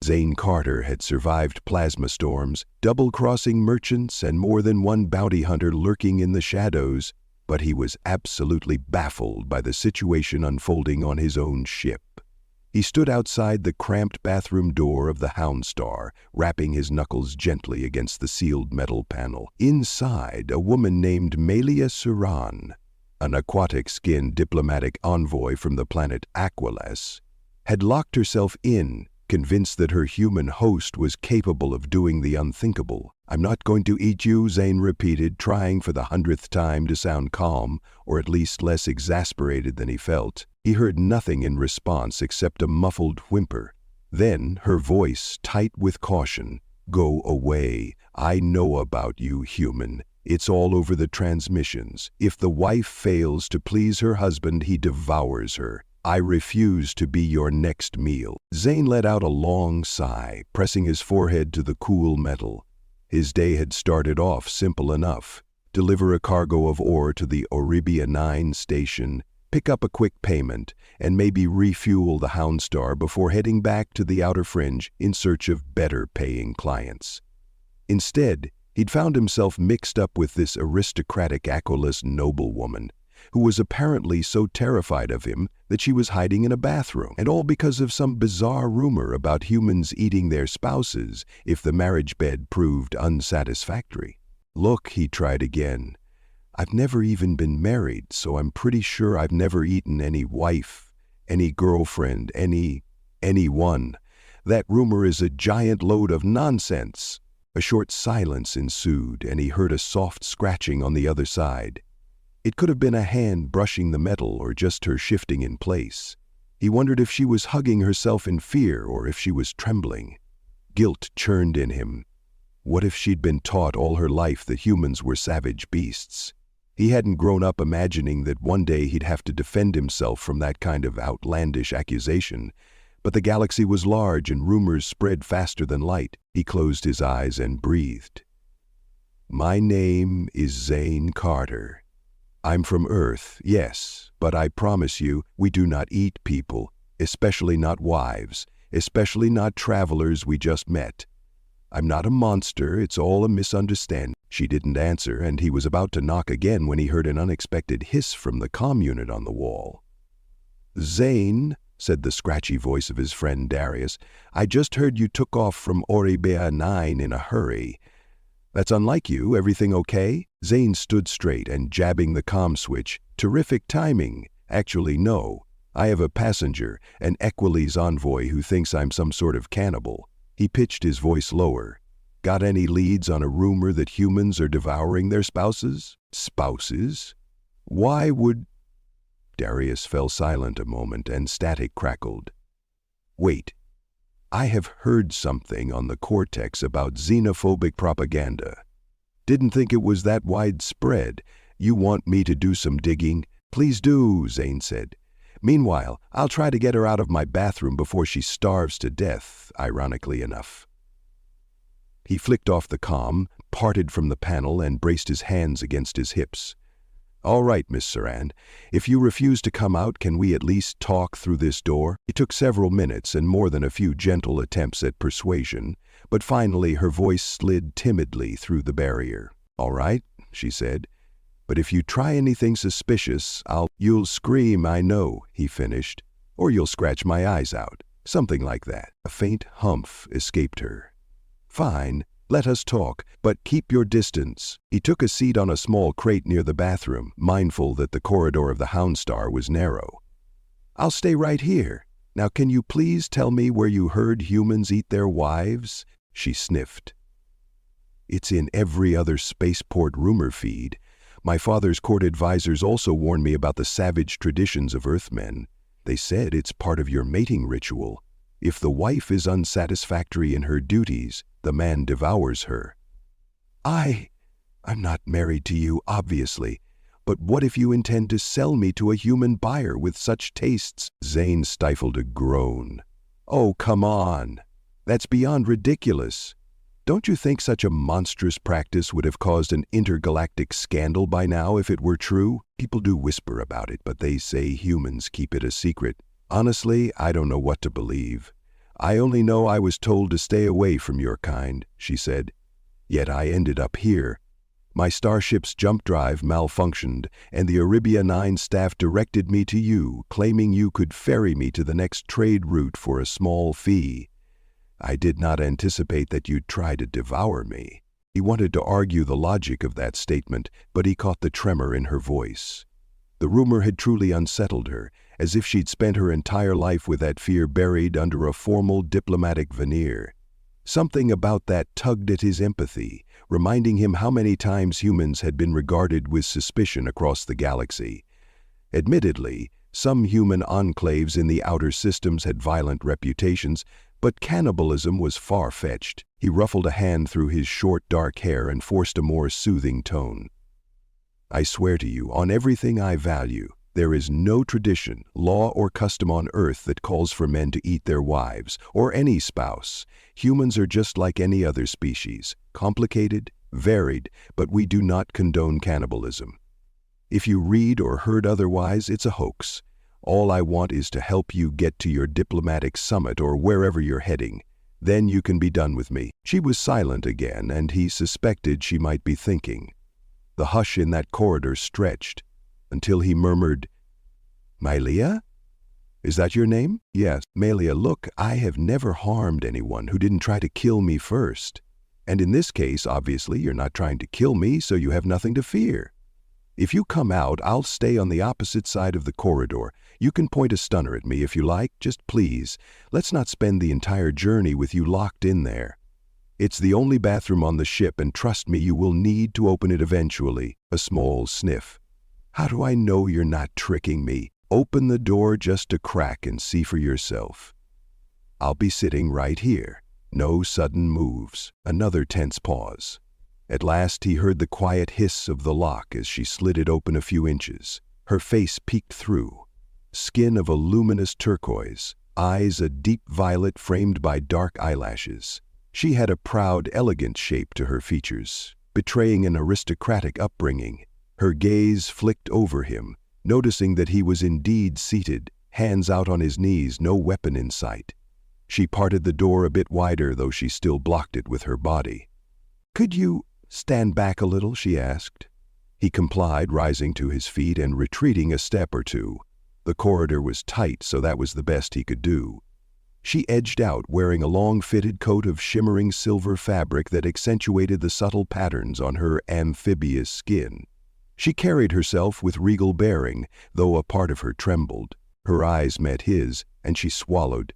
Zane Carter had survived plasma storms, double-crossing merchants, and more than one bounty hunter lurking in the shadows, but he was absolutely baffled by the situation unfolding on his own ship. He stood outside the cramped bathroom door of the Houndstar, rapping his knuckles gently against the sealed metal panel. Inside, a woman named Malia Suran, an aquatic-skinned diplomatic envoy from the planet Aquilus, had locked herself in, convinced that her human host was capable of doing the unthinkable. "I'm not going to eat you," Zane repeated, trying for the 100th time to sound calm, or at least less exasperated than he felt. He heard nothing in response except a muffled whimper. Then, her voice, tight with caution, "Go away. I know about you, human. It's all over the transmissions. If the wife fails to please her husband, he devours her. I refuse to be your next meal." Zane let out a long sigh, pressing his forehead to the cool metal. His day had started off simple enough. Deliver a cargo of ore to the Oribia 9 station, pick up a quick payment, and maybe refuel the Houndstar before heading back to the outer fringe in search of better-paying clients. Instead, he'd found himself mixed up with this aristocratic Aquilus noblewoman, who was apparently so terrified of him that she was hiding in a bathroom, and all because of some bizarre rumor about humans eating their spouses if the marriage bed proved unsatisfactory. "Look," he tried again, "I've never even been married, so I'm pretty sure I've never eaten any wife, any girlfriend, anyone. That rumor is a giant load of nonsense." A short silence ensued, and he heard a soft scratching on the other side. It could have been a hand brushing the metal or just her shifting in place. He wondered if she was hugging herself in fear or if she was trembling. Guilt churned in him. What if she'd been taught all her life that humans were savage beasts? He hadn't grown up imagining that one day he'd have to defend himself from that kind of outlandish accusation, but the galaxy was large and rumors spread faster than light. He closed his eyes and breathed. "My name is Zane Carter. I'm from Earth, yes, but I promise you, we do not eat people, especially not wives, especially not travelers we just met. I'm not a monster, it's all a misunderstanding." She didn't answer, and he was about to knock again when he heard an unexpected hiss from the comm unit on the wall. "Zane," said the scratchy voice of his friend Darius, "I just heard you took off from Oribia 9 in a hurry. That's unlike you. Everything okay?" Zane stood straight and jabbing the comm switch. "Terrific timing. Actually, no. I have a passenger, an Equiles envoy who thinks I'm some sort of cannibal." He pitched his voice lower. "Got any leads on a rumor that humans are devouring their spouses?" "Spouses? Why would—" Darius fell silent a moment and static crackled. "Wait. I have heard something on the cortex about xenophobic propaganda. Didn't think it was that widespread. You want me to do some digging?" "Please do," Zane said. "Meanwhile, I'll try to get her out of my bathroom before she starves to death, ironically enough." He flicked off the comm, parted from the panel, and braced his hands against his hips. "All right, Miss Saran. If you refuse to come out, can we at least talk through this door?" It took several minutes and more than a few gentle attempts at persuasion, but finally her voice slid timidly through the barrier. "All right," she said. "But if you try anything suspicious, You'll scream, I know," he finished. "Or you'll scratch my eyes out. Something like that." A faint humph escaped her. "Fine. Let us talk, but keep your distance." He took a seat on a small crate near the bathroom, mindful that the corridor of the Houndstar was narrow. "I'll stay right here. Now can you please tell me where you heard humans eat their wives?" She sniffed. "It's in every other spaceport rumor feed. My father's court advisors also warned me about the savage traditions of Earthmen. They said it's part of your mating ritual. If the wife is unsatisfactory in her duties, the man devours her." I'm not married to you, obviously, but what if you intend to sell me to a human buyer with such tastes?" Zane stifled a groan. "Oh, come on. That's beyond ridiculous. Don't you think such a monstrous practice would have caused an intergalactic scandal by now if it were true? People do whisper about it, but they say humans keep it a secret. Honestly, I don't know what to believe. I only know I was told to stay away from your kind, she said. Yet I ended up here. My starship's jump drive malfunctioned, and the Arabia 9 staff directed me to you, claiming you could ferry me to the next trade route for a small fee. I did not anticipate that you'd try to devour me. He wanted to argue the logic of that statement, but he caught the tremor in her voice. The rumor had truly unsettled her, as if she'd spent her entire life with that fear buried under a formal diplomatic veneer. Something about that tugged at his empathy, reminding him how many times humans had been regarded with suspicion across the galaxy. Admittedly, some human enclaves in the outer systems had violent reputations, but cannibalism was far-fetched. He ruffled a hand through his short, dark hair and forced a more soothing tone. I swear to you, on everything I value, there is no tradition, law, or custom on Earth that calls for men to eat their wives, or any spouse. Humans are just like any other species, complicated, varied, but we do not condone cannibalism. If you read or heard otherwise, it's a hoax. All I want is to help you get to your diplomatic summit or wherever you're heading. Then you can be done with me. She was silent again, and he suspected she might be thinking. The hush in that corridor stretched, until he murmured, Malia? Is that your name? Yes. Malia, look, I have never harmed anyone who didn't try to kill me first. And in this case, obviously, you're not trying to kill me, so you have nothing to fear. If you come out, I'll stay on the opposite side of the corridor. You can point a stunner at me if you like, just please. Let's not spend the entire journey with you locked in there. It's the only bathroom on the ship, and trust me, you will need to open it eventually. A small sniff. How do I know you're not tricking me? Open the door just a crack and see for yourself. I'll be sitting right here. No sudden moves. Another tense pause. At last he heard the quiet hiss of the lock as she slid it open a few inches. Her face peeked through. Skin of a luminous turquoise, eyes a deep violet framed by dark eyelashes. She had a proud, elegant shape to her features, betraying an aristocratic upbringing. Her gaze flicked over him, noticing that he was indeed seated, hands out on his knees, no weapon in sight. She parted the door a bit wider, though she still blocked it with her body. Could you stand back a little? She asked. He complied, rising to his feet and retreating a step or two. The corridor was tight, so that was the best he could do. She edged out, wearing a long-fitted coat of shimmering silver fabric that accentuated the subtle patterns on her amphibious skin. She carried herself with regal bearing, though a part of her trembled. Her eyes met his, and she swallowed.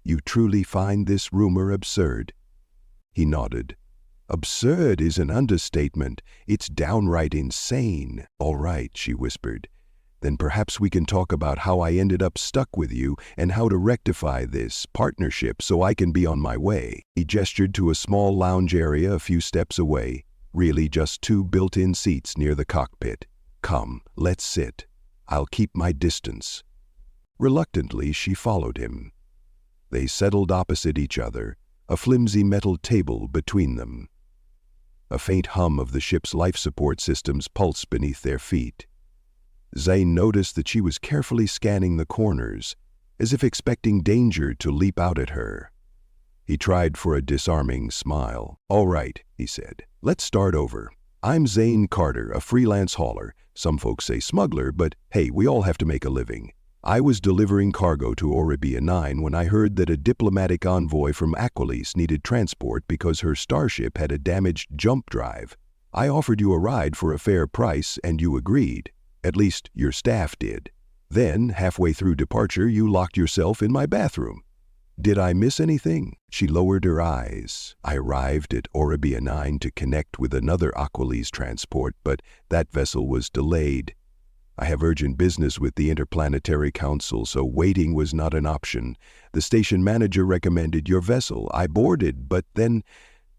You truly find this rumor absurd? He nodded. Absurd is an understatement. It's downright insane. All right, she whispered. Then perhaps we can talk about how I ended up stuck with you and how to rectify this partnership so I can be on my way. He gestured to a small lounge area a few steps away, really just 2 built-in seats near the cockpit. Come, let's sit. I'll keep my distance. Reluctantly, she followed him. They settled opposite each other, a flimsy metal table between them. A faint hum of the ship's life support systems pulsed beneath their feet. Zane noticed that she was carefully scanning the corners, as if expecting danger to leap out at her. He tried for a disarming smile. All right, he said. Let's start over. I'm Zane Carter, a freelance hauler. Some folks say smuggler, but hey, we all have to make a living. I was delivering cargo to Arabia 9 when I heard that a diplomatic envoy from Aquiles needed transport because her starship had a damaged jump drive. I offered you a ride for a fair price, and you agreed. At least, your staff did. Then, halfway through departure, you locked yourself in my bathroom. Did I miss anything? She lowered her eyes. I arrived at Arabia 9 to connect with another Aquiles transport, but that vessel was delayed. I have urgent business with the Interplanetary Council, so waiting was not an option. The station manager recommended your vessel. I boarded, but then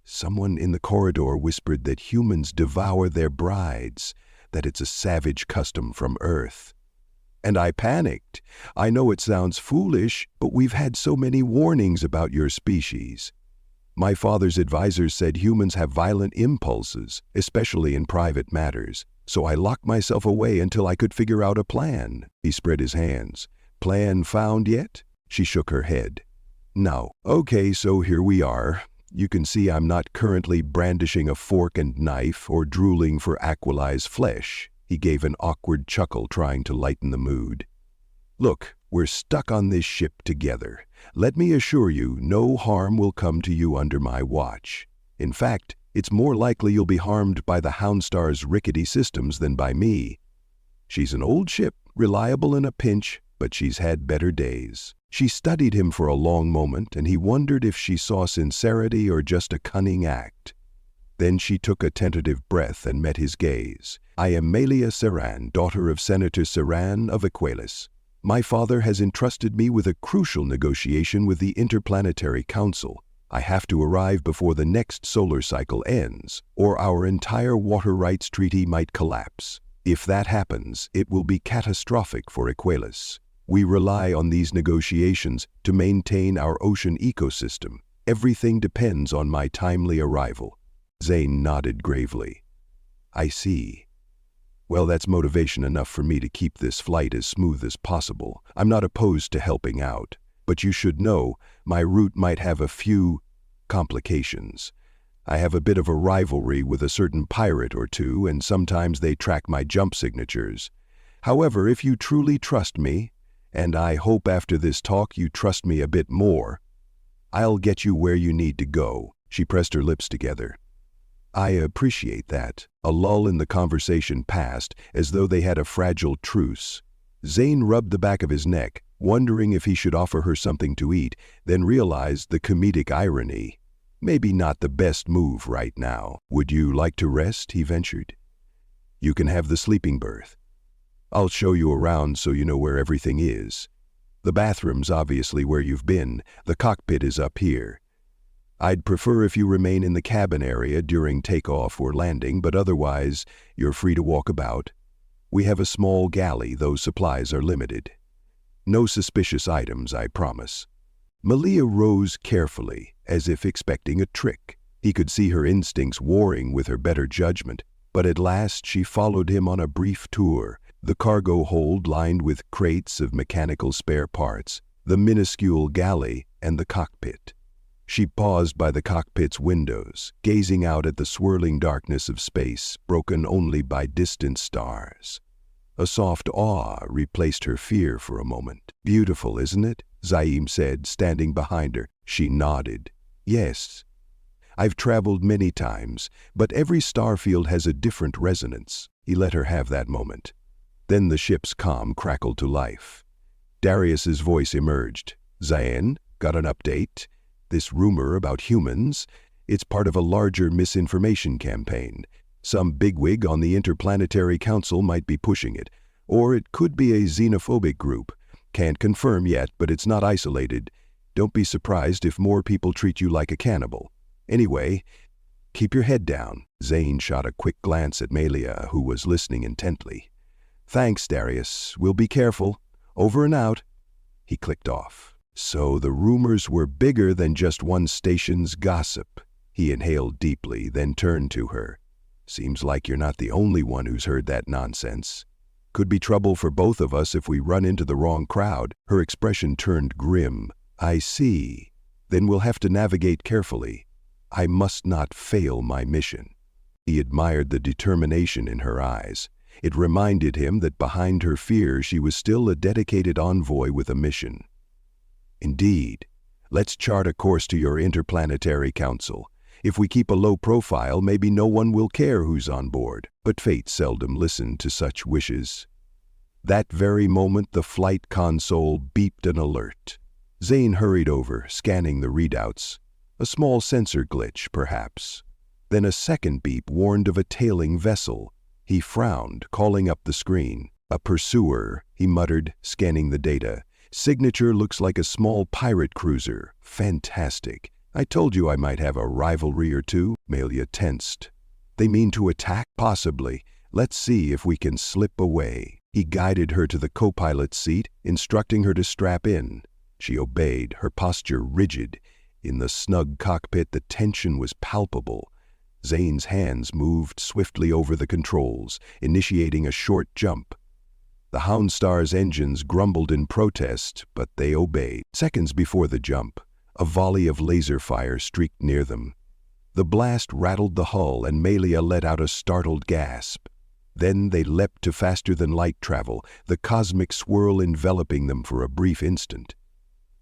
someone in the corridor whispered that humans devour their brides, that it's a savage custom from Earth. And I panicked. I know it sounds foolish, but we've had so many warnings about your species. My father's advisors said humans have violent impulses, especially in private matters, so I locked myself away until I could figure out a plan. He spread his hands. Plan found yet? She shook her head. Now, okay, so here we are. You can see I'm not currently brandishing a fork and knife or drooling for Aquila's flesh. He gave an awkward chuckle, trying to lighten the mood. Look, we're stuck on this ship together. Let me assure you, no harm will come to you under my watch. In fact, it's more likely you'll be harmed by the Houndstar's rickety systems than by me. She's an old ship, reliable in a pinch, but she's had better days. She studied him for a long moment, and he wondered if she saw sincerity or just a cunning act. Then she took a tentative breath and met his gaze. I am Melia Serran, daughter of Senator Serran of Aquelis. My father has entrusted me with a crucial negotiation with the Interplanetary Council. I have to arrive before the next solar cycle ends, or our entire water rights treaty might collapse. If that happens, it will be catastrophic for Aquelis. We rely on these negotiations to maintain our ocean ecosystem. Everything depends on my timely arrival. Zane nodded gravely. I see. Well, that's motivation enough for me to keep this flight as smooth as possible. I'm not opposed to helping out, but you should know my route might have a few complications. I have a bit of a rivalry with a certain pirate or two, and sometimes they track my jump signatures. However, if you truly trust me, and I hope after this talk you trust me a bit more, I'll get you where you need to go. She pressed her lips together. I appreciate that. A lull in the conversation passed, as though they had a fragile truce. Zane rubbed the back of his neck, wondering if he should offer her something to eat, then realized the comedic irony. Maybe not the best move right now. Would you like to rest? He ventured. You can have the sleeping berth. I'll show you around so you know where everything is. The bathroom's obviously where you've been. The cockpit is up here. I'd prefer if you remain in the cabin area during takeoff or landing, but otherwise, you're free to walk about. We have a small galley, though supplies are limited. No suspicious items, I promise. Melia rose carefully, as if expecting a trick. He could see her instincts warring with her better judgment, but at last she followed him on a brief tour, the cargo hold lined with crates of mechanical spare parts, the minuscule galley, and the cockpit. She paused by the cockpit's windows, gazing out at the swirling darkness of space, broken only by distant stars. A soft awe replaced her fear for a moment. Beautiful, isn't it? Zaim said, standing behind her. She nodded. Yes. I've traveled many times, but every star field has a different resonance. He let her have that moment. Then the ship's comm crackled to life. Darius's voice emerged. Zayn, got an update? This rumor about humans, it's part of a larger misinformation campaign. Some bigwig on the Interplanetary Council might be pushing it, or it could be a xenophobic group. Can't confirm yet, but it's not isolated. Don't be surprised if more people treat you like a cannibal. Anyway, keep your head down. Zane shot a quick glance at Melia, who was listening intently. Thanks, Darius. We'll be careful. Over and out. He clicked off. So the rumors were bigger than just one station's gossip. He inhaled deeply, then turned to her. Seems like you're not the only one who's heard that nonsense. Could be trouble for both of us if we run into the wrong crowd. Her expression turned grim. I see. Then we'll have to navigate carefully. I must not fail my mission. He admired the determination in her eyes. It reminded him that behind her fear she was still a dedicated envoy with a mission. Indeed. Let's chart a course to your Interplanetary Council. If we keep a low profile, maybe no one will care who's on board. But fate seldom listened to such wishes. That very moment, the flight console beeped an alert. Zane hurried over, scanning the readouts. A small sensor glitch, perhaps. Then a second beep warned of a tailing vessel. He frowned, calling up the screen. A pursuer, he muttered, scanning the data. Signature looks like a small pirate cruiser. Fantastic. I told you I might have a rivalry or two. Melia tensed. They mean to attack? Possibly. Let's see if we can slip away. He guided her to the co-pilot's seat, instructing her to strap in. She obeyed, her posture rigid. In the snug cockpit, the tension was palpable. Zane's hands moved swiftly over the controls, initiating a short jump. The Houndstar's engines grumbled in protest, but they obeyed. Seconds before the jump, A volley of laser fire streaked near them. The blast rattled the hull and Melia let out a startled gasp. Then they leapt to faster-than-light travel, the cosmic swirl enveloping them for a brief instant.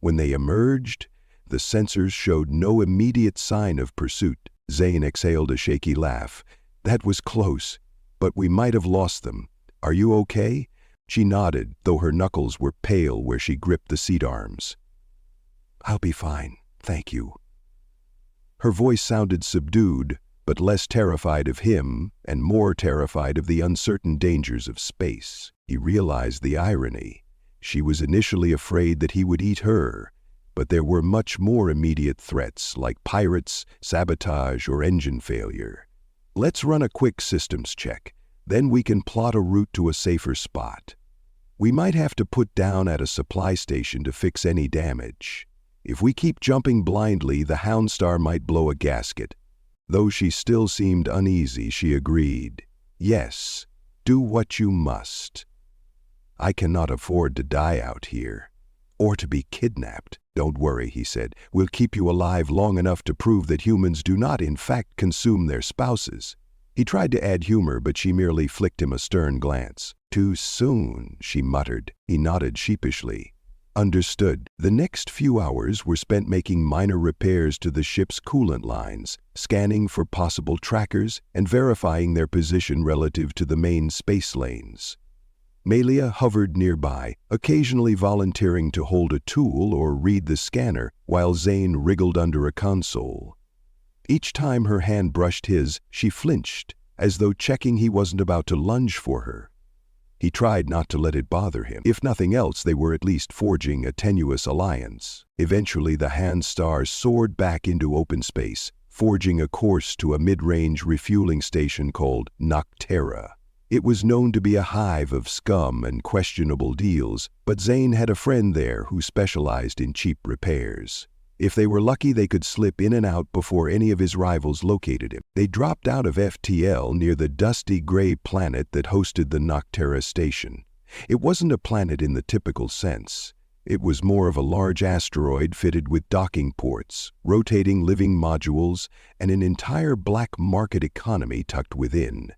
When they emerged, the sensors showed no immediate sign of pursuit. Zane exhaled a shaky laugh. That was close, but we might have lost them. Are you okay? She nodded, though her knuckles were pale where she gripped the seat arms. I'll be fine, thank you. Her voice sounded subdued, but less terrified of him and more terrified of the uncertain dangers of space. He realized the irony. She was initially afraid that he would eat her, but there were much more immediate threats like pirates, sabotage, or engine failure. Let's run a quick systems check. Then we can plot a route to a safer spot. We might have to put down at a supply station to fix any damage. If we keep jumping blindly, the Houndstar might blow a gasket. Though she still seemed uneasy, she agreed. Yes, do what you must. I cannot afford to die out here, or to be kidnapped. Don't worry, he said. We'll keep you alive long enough to prove that humans do not in fact consume their spouses. He tried to add humor, but she merely flicked him a stern glance. Too soon, she muttered. He nodded sheepishly. Understood. The next few hours were spent making minor repairs to the ship's coolant lines, scanning for possible trackers, and verifying their position relative to the main space lanes. Melia hovered nearby, occasionally volunteering to hold a tool or read the scanner while Zane wriggled under a console. Each time her hand brushed his, she flinched, as though checking he wasn't about to lunge for her. He tried not to let it bother him. If nothing else, they were at least forging a tenuous alliance. Eventually, the Houndstar soared back into open space, forging a course to a mid-range refueling station called Noctera. It was known to be a hive of scum and questionable deals, but Zane had a friend there who specialized in cheap repairs. If they were lucky, they could slip in and out before any of his rivals located him. They dropped out of FTL near the dusty gray planet that hosted the Noctera station. It wasn't a planet in the typical sense. It was more of a large asteroid fitted with docking ports, rotating living modules, and an entire black market economy tucked within.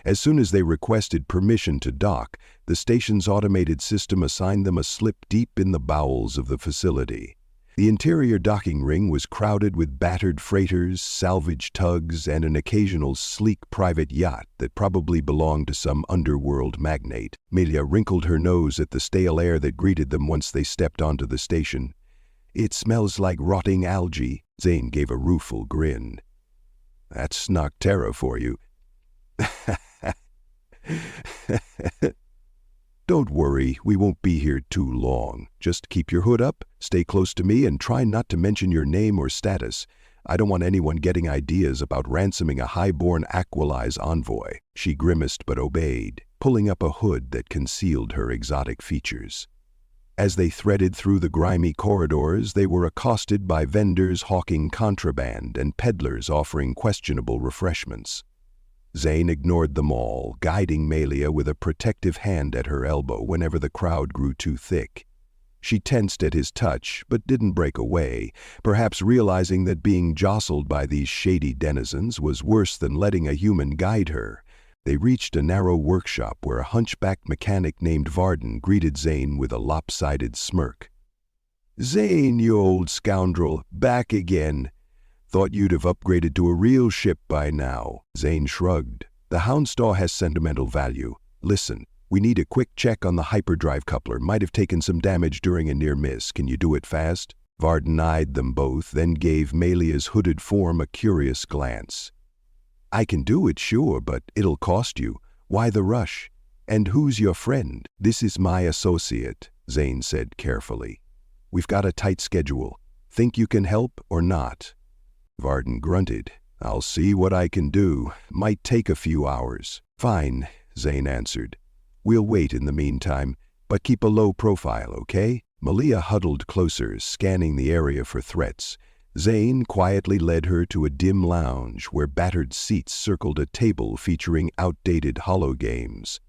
As soon as they requested permission to dock, the station's automated system assigned them a slip deep in the bowels of the facility. The interior docking ring was crowded with battered freighters, salvage tugs, and an occasional sleek private yacht that probably belonged to some underworld magnate. Melia wrinkled her nose at the stale air that greeted them once they stepped onto the station. It smells like rotting algae. Zane gave a rueful grin. That's Noctera for you. Don't worry, we won't be here too long. Just keep your hood up, stay close to me, and try not to mention your name or status. I don't want anyone getting ideas about ransoming a high-born Aqualize envoy. She grimaced but obeyed, pulling up a hood that concealed her exotic features. As they threaded through the grimy corridors, they were accosted by vendors hawking contraband and peddlers offering questionable refreshments. Zane ignored them all, guiding Melia with a protective hand at her elbow whenever the crowd grew too thick. She tensed at his touch, but didn't break away, perhaps realizing that being jostled by these shady denizens was worse than letting a human guide her. They reached a narrow workshop where a hunchbacked mechanic named Varden greeted Zane with a lopsided smirk. "Zane, you old scoundrel, back again. Thought you'd have upgraded to a real ship by now." Zane shrugged. "The Houndstar has sentimental value. Listen, we need a quick check on the hyperdrive coupler. Might have taken some damage during a near miss. Can you do it fast?" Varden eyed them both, then gave Melia's hooded form a curious glance. "I can do it, sure, but it'll cost you. Why the rush? And who's your friend?" "This is my associate," Zane said carefully. "We've got a tight schedule. Think you can help or not?" Varden grunted. "I'll see what I can do. Might take a few hours." "Fine," Zane answered. "We'll wait in the meantime, but keep a low profile, okay?" Melia huddled closer, scanning the area for threats. Zane quietly led her to a dim lounge where battered seats circled a table featuring outdated hologames.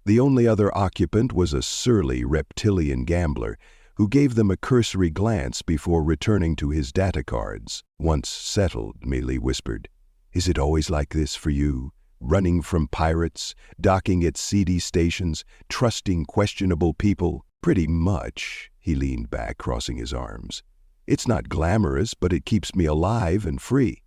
The only other occupant was a surly reptilian gambler who gave them a cursory glance before returning to his data cards. Once settled, Mealy whispered, "Is it always like this for you? Running from pirates, docking at seedy stations, trusting questionable people?" "Pretty much," he leaned back, crossing his arms. "It's not glamorous, but it keeps me alive and free.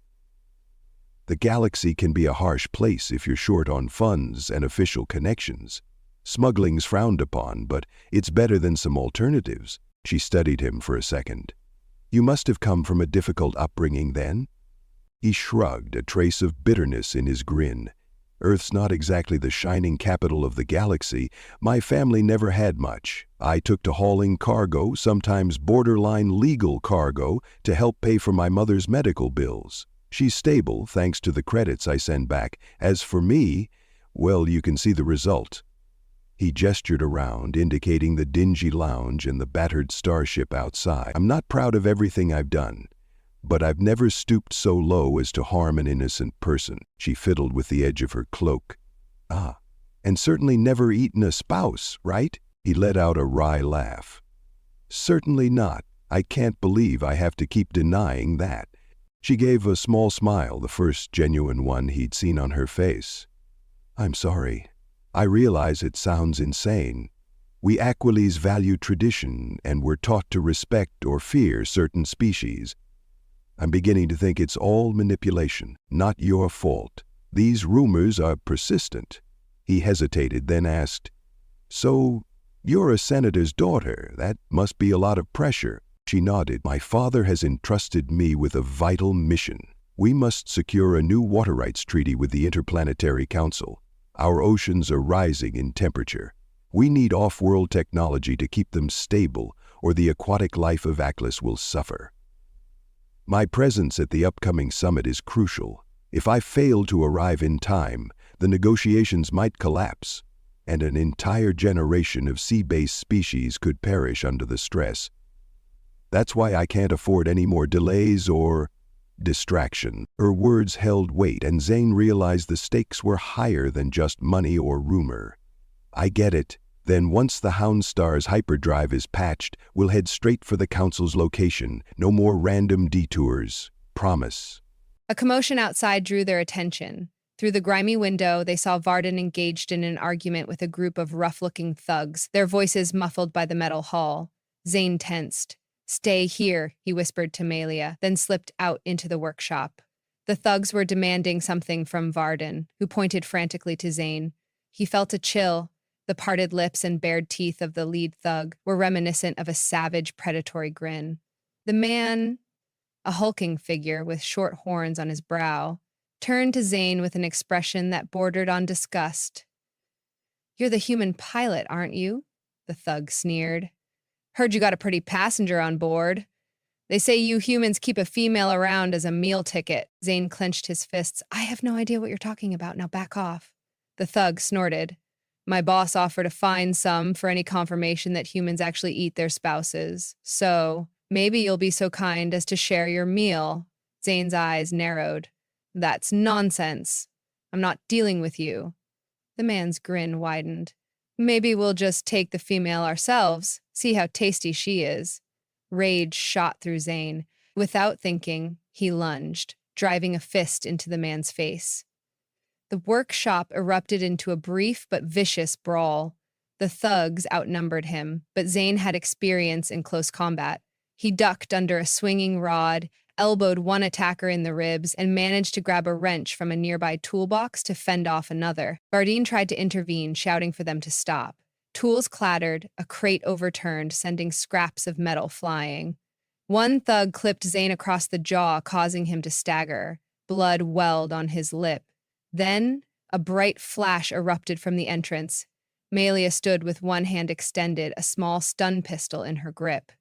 The galaxy can be a harsh place if you're short on funds and official connections. Smuggling's frowned upon, but it's better than some alternatives." She studied him for a second. "You must have come from a difficult upbringing then?" He shrugged, a trace of bitterness in his grin. "Earth's not exactly the shining capital of the galaxy. My family never had much. I took to hauling cargo, sometimes borderline legal cargo, to help pay for my mother's medical bills. She's stable, thanks to the credits I send back. As for me, well, you can see the result." He gestured around, indicating the dingy lounge and the battered starship outside. "I'm not proud of everything I've done, but I've never stooped so low as to harm an innocent person." She fiddled with the edge of her cloak. "Ah, and certainly never eaten a spouse, right?" He let out a wry laugh. "Certainly not. I can't believe I have to keep denying that." She gave a small smile, the first genuine one he'd seen on her face. "I'm sorry. I realize it sounds insane. We Aquiles value tradition, and we're taught to respect or fear certain species. I'm beginning to think it's all manipulation, not your fault. These rumors are persistent." He hesitated, then asked, "So, you're a senator's daughter. That must be a lot of pressure." She nodded. "My father has entrusted me with a vital mission. We must secure a new water rights treaty with the Interplanetary Council. Our oceans are rising in temperature. We need off-world technology to keep them stable, or the aquatic life of Aklis will suffer. My presence at the upcoming summit is crucial. If I fail to arrive in time, the negotiations might collapse, and an entire generation of sea-based species could perish under the stress. That's why I can't afford any more delays or distraction." Her words held weight, and Zane realized the stakes were higher than just money or rumor. "I get it. Then once the Houndstar's hyperdrive is patched, we'll head straight for the Council's location. No more random detours. Promise." A commotion outside drew their attention. Through the grimy window, they saw Varden engaged in an argument with a group of rough-looking thugs, their voices muffled by the metal hull. Zane tensed. "Stay here," he whispered to Malia, then slipped out into the workshop. The thugs were demanding something from Varden, who pointed frantically to Zane. He felt a chill. The parted lips and bared teeth of the lead thug were reminiscent of a savage, predatory grin. The man, a hulking figure with short horns on his brow, turned to Zane with an expression that bordered on disgust. "You're the human pilot, aren't you?" the thug sneered. "Heard you got a pretty passenger on board. They say you humans keep a female around as a meal ticket." Zane clenched his fists. "I have no idea what you're talking about. Now back off." The thug snorted. "My boss offered a fine sum for any confirmation that humans actually eat their spouses. So, maybe you'll be so kind as to share your meal." Zane's eyes narrowed. "That's nonsense. I'm not dealing with you." The man's grin widened. "Maybe we'll just take the female ourselves, see how tasty she is." Rage shot through Zane. Without thinking, he lunged, driving a fist into the man's face. The workshop erupted into a brief but vicious brawl. The thugs outnumbered him, but Zane had experience in close combat. He ducked under a swinging rod, elbowed one attacker in the ribs, and managed to grab a wrench from a nearby toolbox to fend off another. Varden tried to intervene, shouting for them to stop. Tools clattered, a crate overturned, sending scraps of metal flying. One thug clipped Zane across the jaw, causing him to stagger. Blood welled on his lip. Then, a bright flash erupted from the entrance. Malia stood with one hand extended, a small stun pistol in her grip.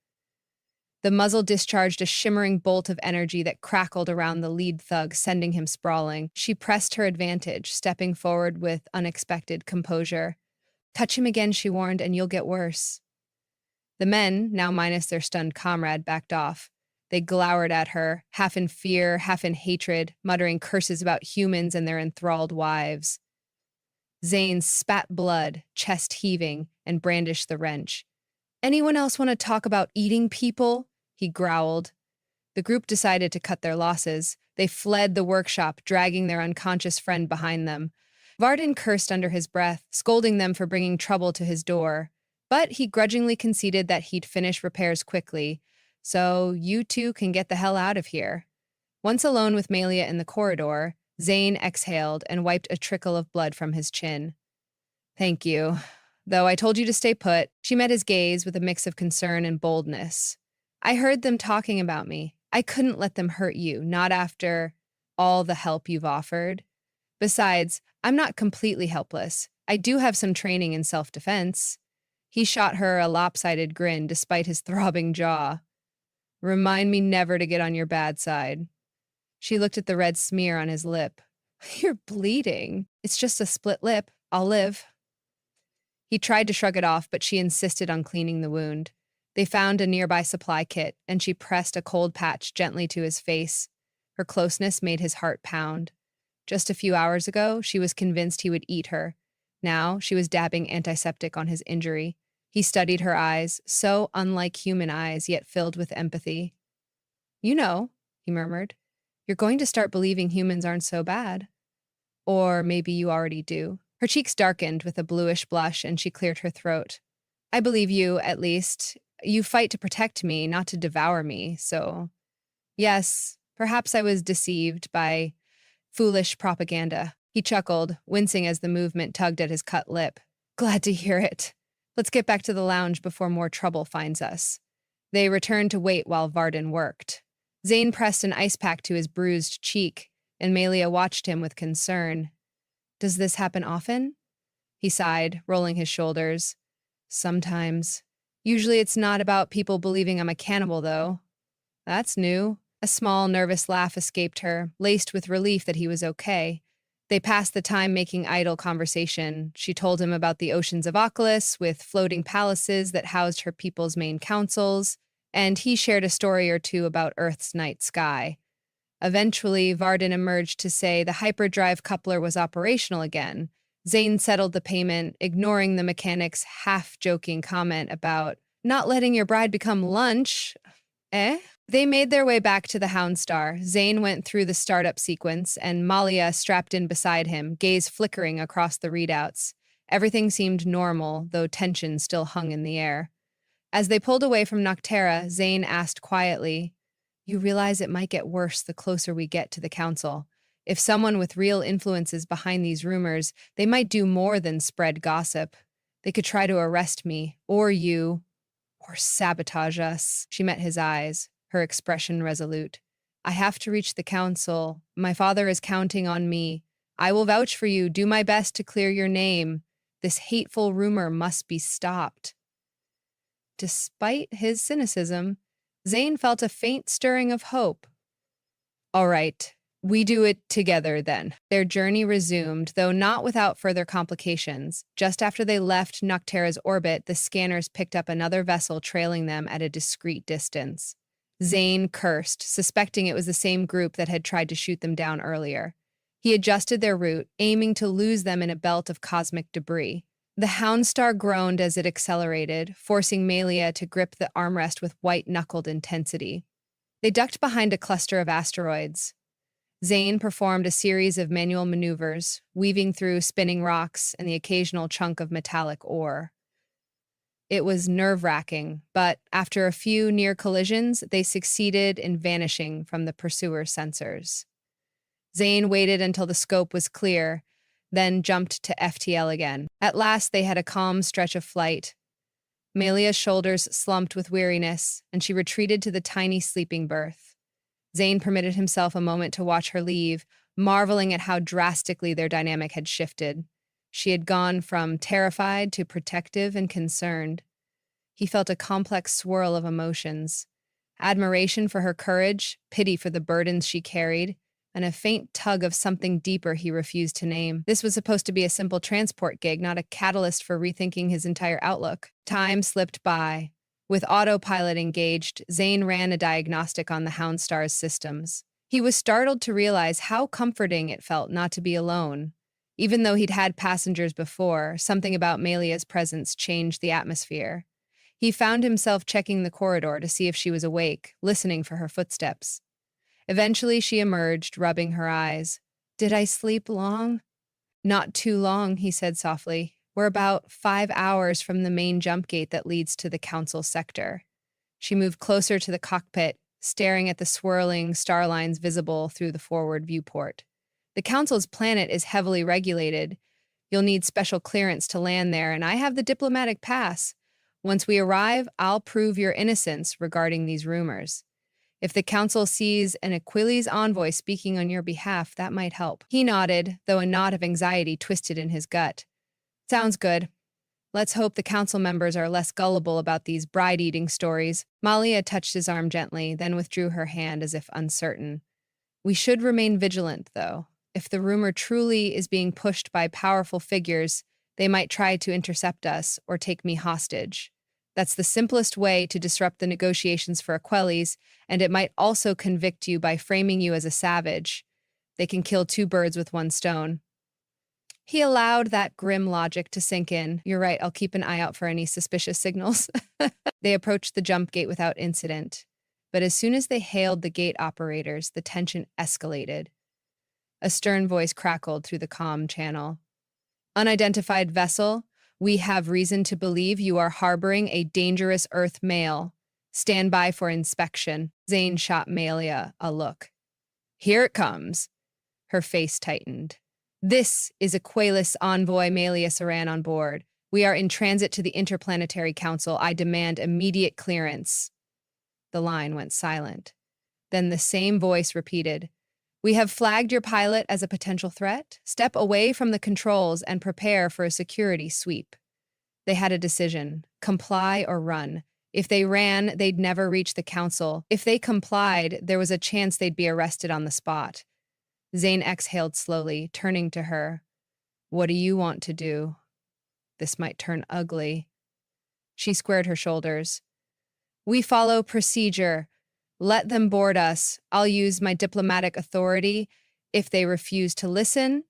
The muzzle discharged a shimmering bolt of energy that crackled around the lead thug, sending him sprawling. She pressed her advantage, stepping forward with unexpected composure. "Touch him again," she warned, "and you'll get worse." The men, now minus their stunned comrade, backed off. They glowered at her, half in fear, half in hatred, muttering curses about humans and their enthralled wives. Zane spat blood, chest heaving, and brandished the wrench. Anyone else want to talk about eating people? He growled. The group decided to cut their losses. They fled the workshop, dragging their unconscious friend behind them. Varden cursed under his breath, scolding them for bringing trouble to his door. But he grudgingly conceded that he'd finish repairs quickly, so you two can get the hell out of here. Once alone with Malia in the corridor, Zane exhaled and wiped a trickle of blood from his chin. Thank you. Though I told you to stay put, she met his gaze with a mix of concern and boldness. I heard them talking about me. I couldn't let them hurt you, not after all the help you've offered. Besides, I'm not completely helpless. I do have some training in self-defense. He shot her a lopsided grin despite his throbbing jaw. Remind me never to get on your bad side. She looked at the red smear on his lip. You're bleeding. It's just a split lip. I'll live. He tried to shrug it off, but she insisted on cleaning the wound. They found a nearby supply kit, and she pressed a cold patch gently to his face. Her closeness made his heart pound. Just a few hours ago, she was convinced he would eat her. Now, she was dabbing antiseptic on his injury. He studied her eyes, so unlike human eyes, yet filled with empathy. You know, he murmured, you're going to start believing humans aren't so bad. Or maybe you already do. Her cheeks darkened with a bluish blush, and she cleared her throat. I believe you, at least. You fight to protect me, not to devour me, so... Yes, perhaps I was deceived by foolish propaganda. He chuckled, wincing as the movement tugged at his cut lip. Glad to hear it. Let's get back to the lounge before more trouble finds us. They returned to wait while Varden worked. Zane pressed an ice pack to his bruised cheek, and Malia watched him with concern. Does this happen often? He sighed, rolling his shoulders. Sometimes. Usually it's not about people believing I'm a cannibal, though. That's new. A small, nervous laugh escaped her, laced with relief that he was okay. They passed the time making idle conversation. She told him about the oceans of Oculus, with floating palaces that housed her people's main councils, and he shared a story or two about Earth's night sky. Eventually, Varden emerged to say the hyperdrive coupler was operational again. Zane settled the payment, ignoring the mechanic's half-joking comment about not letting your bride become lunch. Eh? They made their way back to the Houndstar. Zane went through the startup sequence, and Malia strapped in beside him, gaze flickering across the readouts. Everything seemed normal, though tension still hung in the air. As they pulled away from Noctera, Zane asked quietly, You realize it might get worse the closer we get to the council. If someone with real influence is behind these rumors, they might do more than spread gossip. They could try to arrest me, or you, or sabotage us. She met his eyes, her expression resolute. I have to reach the council. My father is counting on me. I will vouch for you, do my best to clear your name. This hateful rumor must be stopped. Despite his cynicism, Zane felt a faint stirring of hope. All right, we do it together then. Their journey resumed, though not without further complications. Just after they left Noctera's orbit, the scanners picked up another vessel trailing them at a discreet distance. Zane cursed, suspecting it was the same group that had tried to shoot them down earlier. He adjusted their route, aiming to lose them in a belt of cosmic debris. The Houndstar groaned as it accelerated, forcing Malia to grip the armrest with white-knuckled intensity. They ducked behind a cluster of asteroids. Zane performed a series of manual maneuvers, weaving through spinning rocks and the occasional chunk of metallic ore. It was nerve-wracking, but after a few near collisions, they succeeded in vanishing from the pursuer sensors. Zane waited until the scope was clear, then jumped to FTL again. At last, they had a calm stretch of flight. Malia's shoulders slumped with weariness, and she retreated to the tiny sleeping berth. Zane permitted himself a moment to watch her leave, marveling at how drastically their dynamic had shifted. She had gone from terrified to protective and concerned. He felt a complex swirl of emotions: admiration for her courage, pity for the burdens she carried, and a faint tug of something deeper he refused to name. This was supposed to be a simple transport gig, not a catalyst for rethinking his entire outlook. Time slipped by. With autopilot engaged, Zane ran a diagnostic on the Houndstar's systems. He was startled to realize how comforting it felt not to be alone. Even though he'd had passengers before, something about Malia's presence changed the atmosphere. He found himself checking the corridor to see if she was awake, listening for her footsteps. Eventually, she emerged, rubbing her eyes. Did I sleep long? Not too long, he said softly. We're about 5 hours from the main jump gate that leads to the council sector. She moved closer to the cockpit, staring at the swirling star lines visible through the forward viewport. The council's planet is heavily regulated. You'll need special clearance to land there, and I have the diplomatic pass. Once we arrive, I'll prove your innocence regarding these rumors. If the council sees an Achilles envoy speaking on your behalf, that might help. He nodded, though a knot of anxiety twisted in his gut. Sounds good. Let's hope the council members are less gullible about these bride-eating stories. Malia touched his arm gently, then withdrew her hand as if uncertain. We should remain vigilant, though. If the rumor truly is being pushed by powerful figures, they might try to intercept us or take me hostage. That's the simplest way to disrupt the negotiations for Achilles, and it might also convict you by framing you as a savage. They can kill two birds with one stone. He allowed that grim logic to sink in. You're right, I'll keep an eye out for any suspicious signals. They approached the jump gate without incident, but as soon as they hailed the gate operators, the tension escalated. A stern voice crackled through the comm channel. Unidentified vessel, we have reason to believe you are harboring a dangerous Earth male. Stand by for inspection. Zane shot Malia a look. Here it comes. Her face tightened. This is Aquilus envoy Malia Saran on board. We are in transit to the Interplanetary Council. I demand immediate clearance. The line went silent. Then the same voice repeated. We have flagged your pilot as a potential threat. Step away from the controls and prepare for a security sweep. They had a decision, comply or run. If they ran, they'd never reach the council. If they complied, there was a chance they'd be arrested on the spot. Zane exhaled slowly, turning to her. What do you want to do? This might turn ugly. She squared her shoulders. We follow procedure. Let them board us. I'll use my diplomatic authority. If they refuse to listen,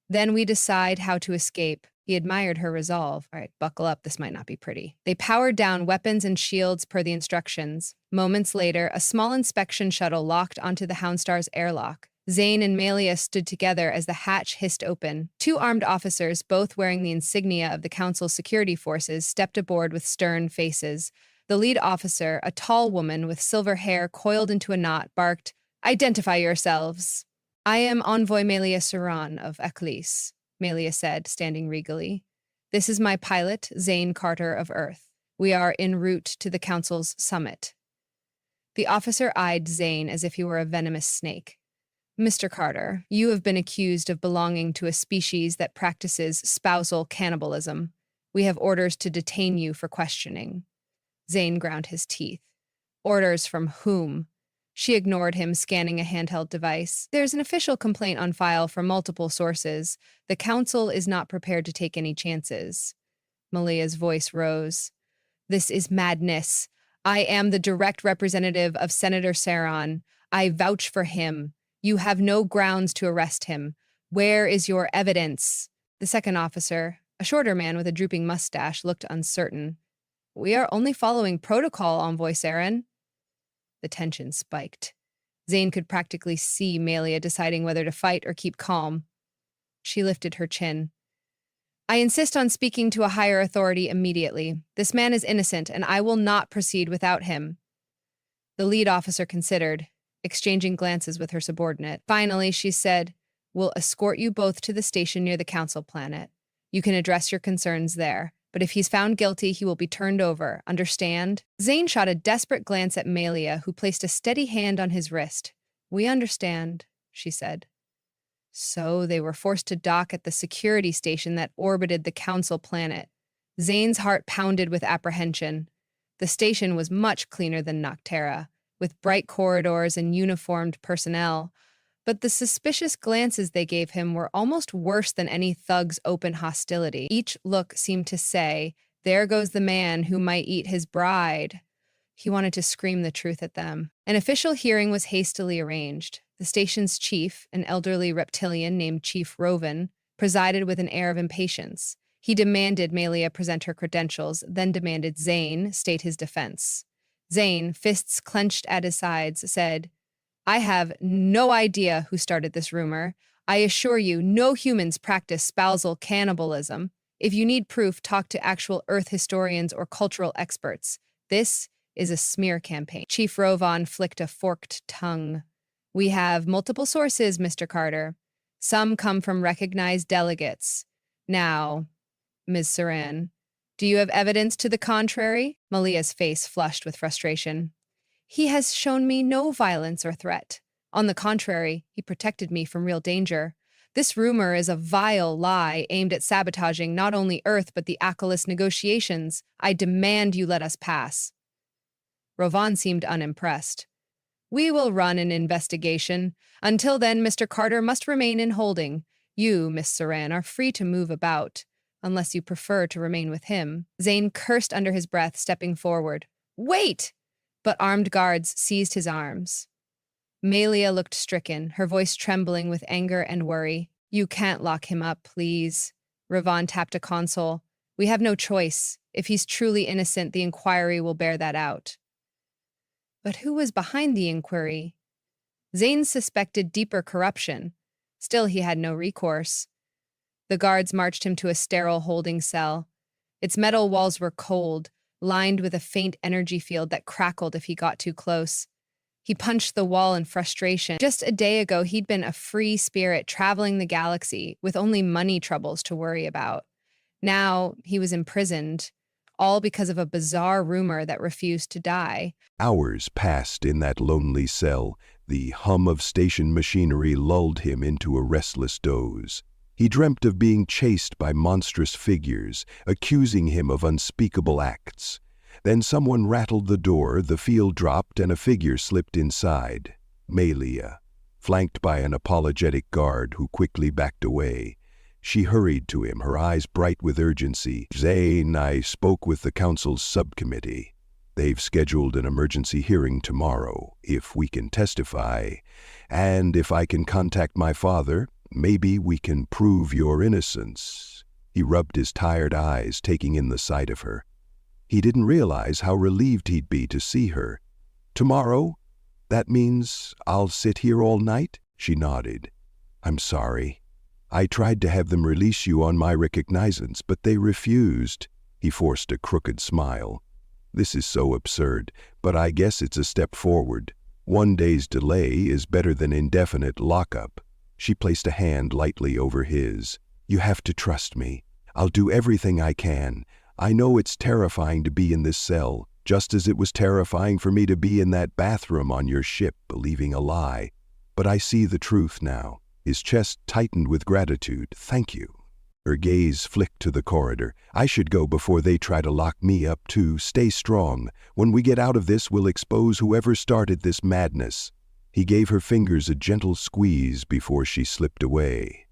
then we decide how to escape. He admired her resolve. All right, buckle up. This might not be pretty. They powered down weapons and shields per the instructions. Moments later, a small inspection shuttle locked onto the Houndstar's airlock. Zane and Malia stood together as the hatch hissed open. Two armed officers, both wearing the insignia of the Council's security forces, stepped aboard with stern faces. The lead officer, a tall woman with silver hair coiled into a knot, barked, Identify yourselves. I am Envoy Malia Saran of Achilles, Malia said, standing regally. This is my pilot, Zane Carter of Earth. We are en route to the Council's summit. The officer eyed Zane as if he were a venomous snake. Mr. Carter, you have been accused of belonging to a species that practices spousal cannibalism. We have orders to detain you for questioning. Zane ground his teeth. Orders from whom? She ignored him, scanning a handheld device. There's an official complaint on file from multiple sources. The council is not prepared to take any chances. Malia's voice rose. This is madness. I am the direct representative of Senator Saran. I vouch for him. You have no grounds to arrest him. Where is your evidence? The second officer, a shorter man with a drooping mustache, looked uncertain. We are only following protocol, Envoy Saran. The tension spiked. Zane could practically see Malia deciding whether to fight or keep calm. She lifted her chin. I insist on speaking to a higher authority immediately. This man is innocent, and I will not proceed without him. The lead officer considered, exchanging glances with her subordinate. Finally, she said, We'll escort you both to the station near the council planet. You can address your concerns there. But if he's found guilty, he will be turned over. Understand? Zane shot a desperate glance at Malia, who placed a steady hand on his wrist. We understand, she said. So they were forced to dock at the security station that orbited the council planet. Zane's heart pounded with apprehension. The station was much cleaner than Noctera, with bright corridors and uniformed personnel, but the suspicious glances they gave him were almost worse than any thug's open hostility. Each look seemed to say, there goes the man who might eat his bride. He wanted to scream the truth at them. An official hearing was hastily arranged. The station's chief, an elderly reptilian named Chief Roven, presided with an air of impatience. He demanded Malia present her credentials, then demanded Zane state his defense. Zane, fists clenched at his sides, said, I have no idea who started this rumor. I assure you, no humans practice spousal cannibalism. If you need proof, talk to actual Earth historians or cultural experts. This is a smear campaign. Chief Rovan flicked a forked tongue. We have multiple sources, Mr. Carter. Some come from recognized delegates. Now, Ms. Saran, do you have evidence to the contrary? Malia's face flushed with frustration. He has shown me no violence or threat. On the contrary, he protected me from real danger. This rumor is a vile lie aimed at sabotaging not only Earth but the Achelous negotiations. I demand you let us pass. Rovan seemed unimpressed. We will run an investigation. Until then, Mr. Carter must remain in holding. You, Miss Saran, are free to move about, unless you prefer to remain with him. Zane cursed under his breath, stepping forward. Wait! But armed guards seized his arms. Malia looked stricken, her voice trembling with anger and worry. You can't lock him up, please. Rovan tapped a console. We have no choice. If he's truly innocent, the inquiry will bear that out. But who was behind the inquiry? Zane suspected deeper corruption. Still, he had no recourse. The guards marched him to a sterile holding cell. Its metal walls were cold, lined with a faint energy field that crackled if he got too close. He punched the wall in frustration. Just a day ago, he'd been a free spirit traveling the galaxy with only money troubles to worry about. Now he was imprisoned, all because of a bizarre rumor that refused to die. Hours passed in that lonely cell. The hum of station machinery lulled him into a restless doze. He dreamt of being chased by monstrous figures, accusing him of unspeakable acts. Then someone rattled the door, the field dropped, and a figure slipped inside. Malia, flanked by an apologetic guard who quickly backed away. She hurried to him, her eyes bright with urgency. Zane, I spoke with the council's subcommittee. They've scheduled an emergency hearing tomorrow, if we can testify. And if I can contact my father, maybe we can prove your innocence. He rubbed his tired eyes, taking in the sight of her. He didn't realize how relieved he'd be to see her. Tomorrow? That means I'll sit here all night? She nodded. I'm sorry. I tried to have them release you on my recognizance, but they refused. He forced a crooked smile. This is so absurd, but I guess it's a step forward. 1 day's delay is better than indefinite lockup. She placed a hand lightly over his. You have to trust me. I'll do everything I can. I know it's terrifying to be in this cell, just as it was terrifying for me to be in that bathroom on your ship, believing a lie. But I see the truth now. His chest tightened with gratitude. Thank you. Her gaze flicked to the corridor. I should go before they try to lock me up too. Stay strong. When we get out of this, we'll expose whoever started this madness. He gave her fingers a gentle squeeze before she slipped away.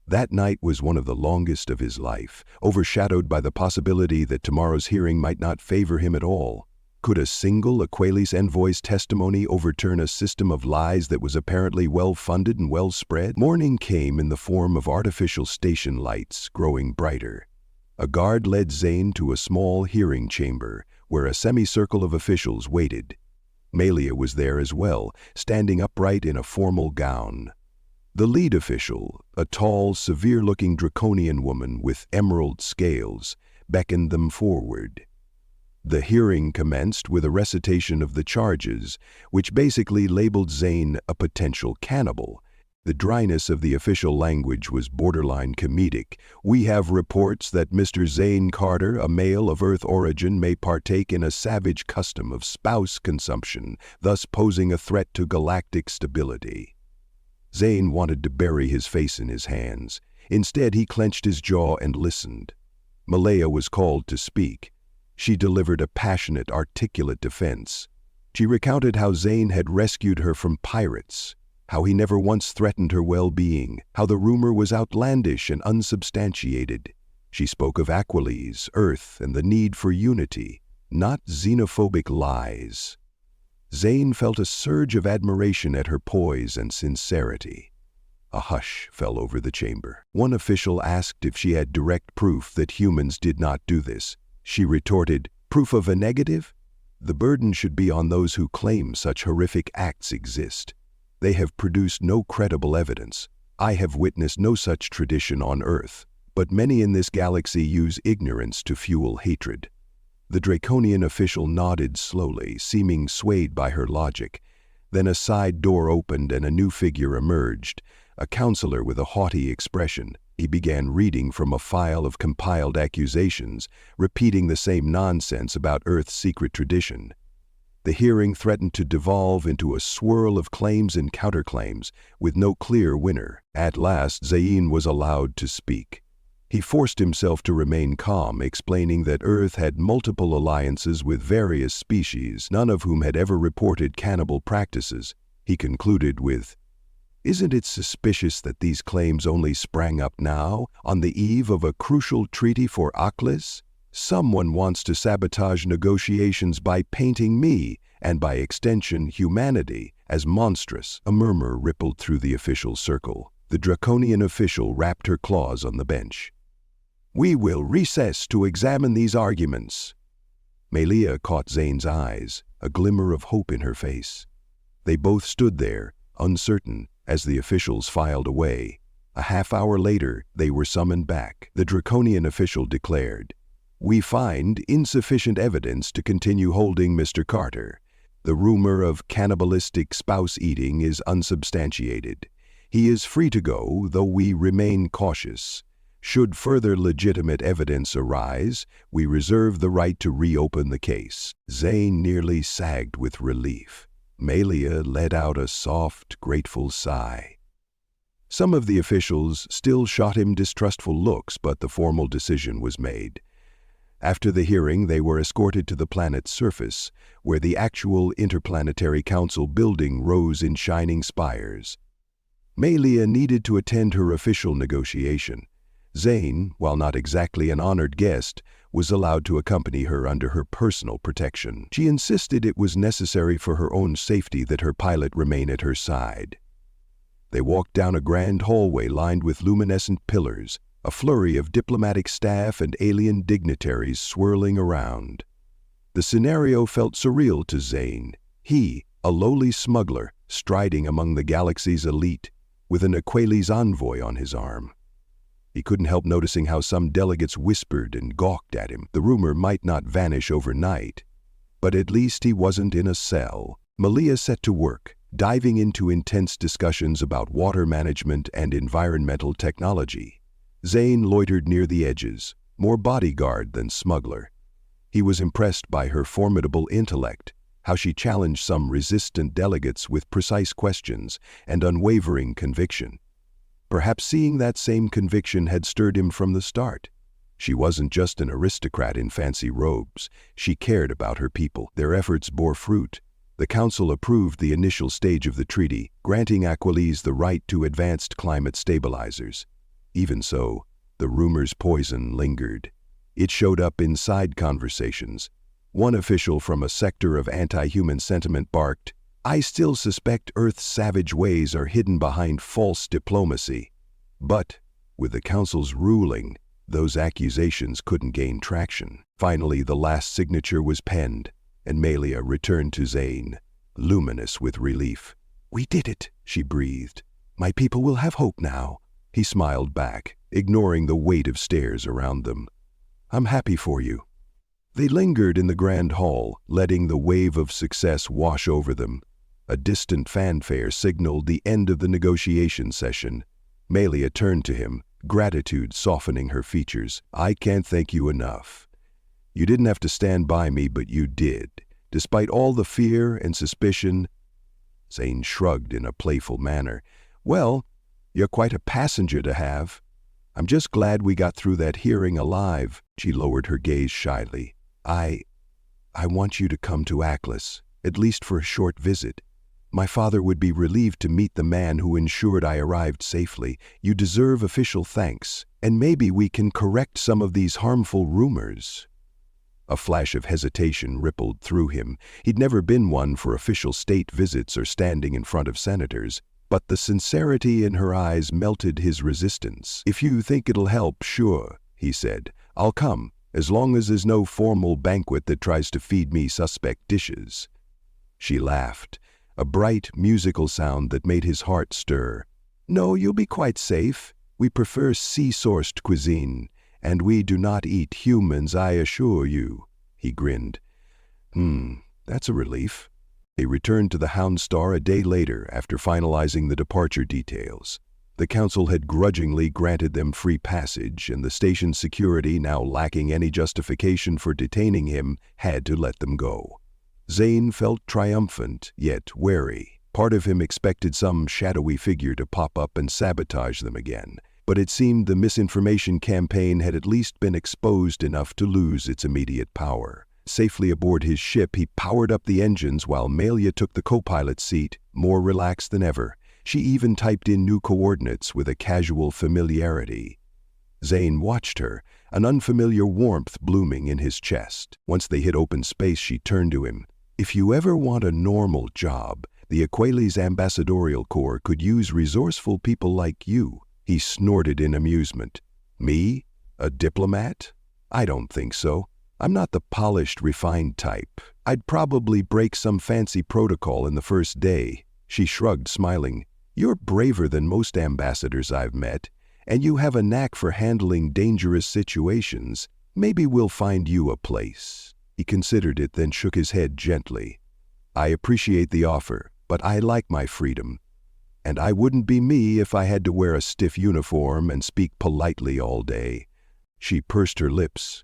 That night was one of the longest of his life, overshadowed by the possibility that tomorrow's hearing might not favor him at all. Could a single Aquelis envoy's testimony overturn a system of lies that was apparently well-funded and well-spread? Morning came in the form of artificial station lights, growing brighter. A guard led Zane to a small hearing chamber, where a semicircle of officials waited. Malia was there as well, standing upright in a formal gown. The lead official, a tall, severe-looking draconian woman with emerald scales, beckoned them forward. The hearing commenced with a recitation of the charges, which basically labeled Zane a potential cannibal. The dryness of the official language was borderline comedic. We have reports that Mr. Zane Carter, a male of Earth origin, may partake in a savage custom of spouse consumption, thus posing a threat to galactic stability. Zane wanted to bury his face in his hands. Instead, he clenched his jaw and listened. Malaya was called to speak. She delivered a passionate, articulate defense. She recounted how Zane had rescued her from pirates, how he never once threatened her well-being, how the rumor was outlandish and unsubstantiated. She spoke of Aqueles, Earth, and the need for unity, not xenophobic lies. Zane felt a surge of admiration at her poise and sincerity. A hush fell over the chamber. One official asked if she had direct proof that humans did not do this. She retorted, "Proof of a negative? The burden should be on those who claim such horrific acts exist. They have produced no credible evidence. I have witnessed no such tradition on Earth, but many in this galaxy use ignorance to fuel hatred." The draconian official nodded slowly, seeming swayed by her logic. Then a side door opened and a new figure emerged, a counselor with a haughty expression. He began reading from a file of compiled accusations, repeating the same nonsense about Earth's secret tradition. The hearing threatened to devolve into a swirl of claims and counterclaims, with no clear winner. At last, Zayn was allowed to speak. He forced himself to remain calm, explaining that Earth had multiple alliances with various species, none of whom had ever reported cannibal practices. He concluded with, "Isn't it suspicious that these claims only sprang up now, on the eve of a crucial treaty for Aklis? Someone wants to sabotage negotiations by painting me, and by extension humanity, as monstrous." A murmur rippled through the official circle. The draconian official rapped her claws on the bench. "We will recess to examine these arguments." Melia caught Zayn's eyes, a glimmer of hope in her face. They both stood there, uncertain, as the officials filed away. A half-hour later, they were summoned back. The draconian official declared, "We find insufficient evidence to continue holding Mr. Carter. The rumor of cannibalistic spouse-eating is unsubstantiated. He is free to go, though we remain cautious. Should further legitimate evidence arise, we reserve the right to reopen the case." Zayn nearly sagged with relief. Melia let out a soft, grateful sigh. Some of the officials still shot him distrustful looks, but the formal decision was made. After the hearing, they were escorted to the planet's surface, where the actual Interplanetary Council building rose in shining spires. Melia needed to attend her official negotiation. Zayn, while not exactly an honored guest, was allowed to accompany her under her personal protection. She insisted it was necessary for her own safety that her pilot remain at her side. They walked down a grand hallway lined with luminescent pillars, a flurry of diplomatic staff and alien dignitaries swirling around. The scenario felt surreal to Zayn. He, a lowly smuggler, striding among the galaxy's elite, with an Aquales envoy on his arm. He couldn't help noticing how some delegates whispered and gawked at him. The rumor might not vanish overnight, but at least he wasn't in a cell. Melia set to work, diving into intense discussions about water management and environmental technology. Zayn loitered near the edges, more bodyguard than smuggler. He was impressed by her formidable intellect, how she challenged some resistant delegates with precise questions and unwavering conviction. Perhaps seeing that same conviction had stirred him from the start. She wasn't just an aristocrat in fancy robes. She cared about her people. Their efforts bore fruit. The Council approved the initial stage of the treaty, granting Aquales the right to advanced climate stabilizers. Even so, the rumor's poison lingered. It showed up in side conversations. One official from a sector of anti-human sentiment barked, "I still suspect Earth's savage ways are hidden behind false diplomacy." But, with the Council's ruling, those accusations couldn't gain traction. Finally, the last signature was penned, and Melia returned to Zayn, luminous with relief. "We did it," she breathed. "My people will have hope now." He smiled back, ignoring the weight of stares around them. "I'm happy for you." They lingered in the grand hall, letting the wave of success wash over them. A distant fanfare signaled the end of the negotiation session. Melia turned to him, gratitude softening her features. "I can't thank you enough. You didn't have to stand by me, but you did. Despite all the fear and suspicion." Zayn shrugged in a playful manner. "Well, you're quite a passenger to have. I'm just glad we got through that hearing alive." She lowered her gaze shyly. I want you to come to Aklis, at least for a short visit. My father would be relieved to meet the man who ensured I arrived safely. You deserve official thanks, and maybe we can correct some of these harmful rumors." A flash of hesitation rippled through him. He'd never been one for official state visits or standing in front of senators, but the sincerity in her eyes melted his resistance. "If you think it'll help, sure," he said. "I'll come, as long as there's no formal banquet that tries to feed me suspect dishes." She laughed, a bright, musical sound that made his heart stir. "No, you'll be quite safe. We prefer sea-sourced cuisine, and we do not eat humans, I assure you." He grinned. That's a relief." They returned to the Houndstar a day later after finalizing the departure details. The council had grudgingly granted them free passage, and the station's security, now lacking any justification for detaining him, had to let them go. Zane felt triumphant, yet wary. Part of him expected some shadowy figure to pop up and sabotage them again, but it seemed the misinformation campaign had at least been exposed enough to lose its immediate power. Safely aboard his ship, he powered up the engines while Melia took the co-pilot's seat, more relaxed than ever. She even typed in new coordinates with a casual familiarity. Zane watched her, an unfamiliar warmth blooming in his chest. Once they hit open space, she turned to him. "If you ever want a normal job, the Aquales Ambassadorial Corps could use resourceful people like you." He snorted in amusement. "Me? A diplomat? I don't think so. I'm not the polished, refined type. I'd probably break some fancy protocol in the first day." She shrugged, smiling. "You're braver than most ambassadors I've met, and you have a knack for handling dangerous situations. Maybe we'll find you a place." He considered it, then shook his head gently. "I appreciate the offer, but I like my freedom. And I wouldn't be me if I had to wear a stiff uniform and speak politely all day." She pursed her lips.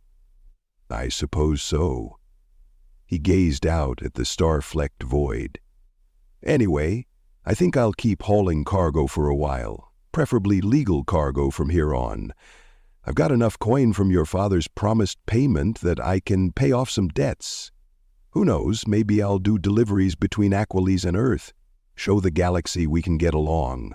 "I suppose so." He gazed out at the star-flecked void. "Anyway, I think I'll keep hauling cargo for a while, preferably legal cargo from here on. I've got enough coin from your father's promised payment that I can pay off some debts. Who knows, maybe I'll do deliveries between Aquales and Earth, show the galaxy we can get along."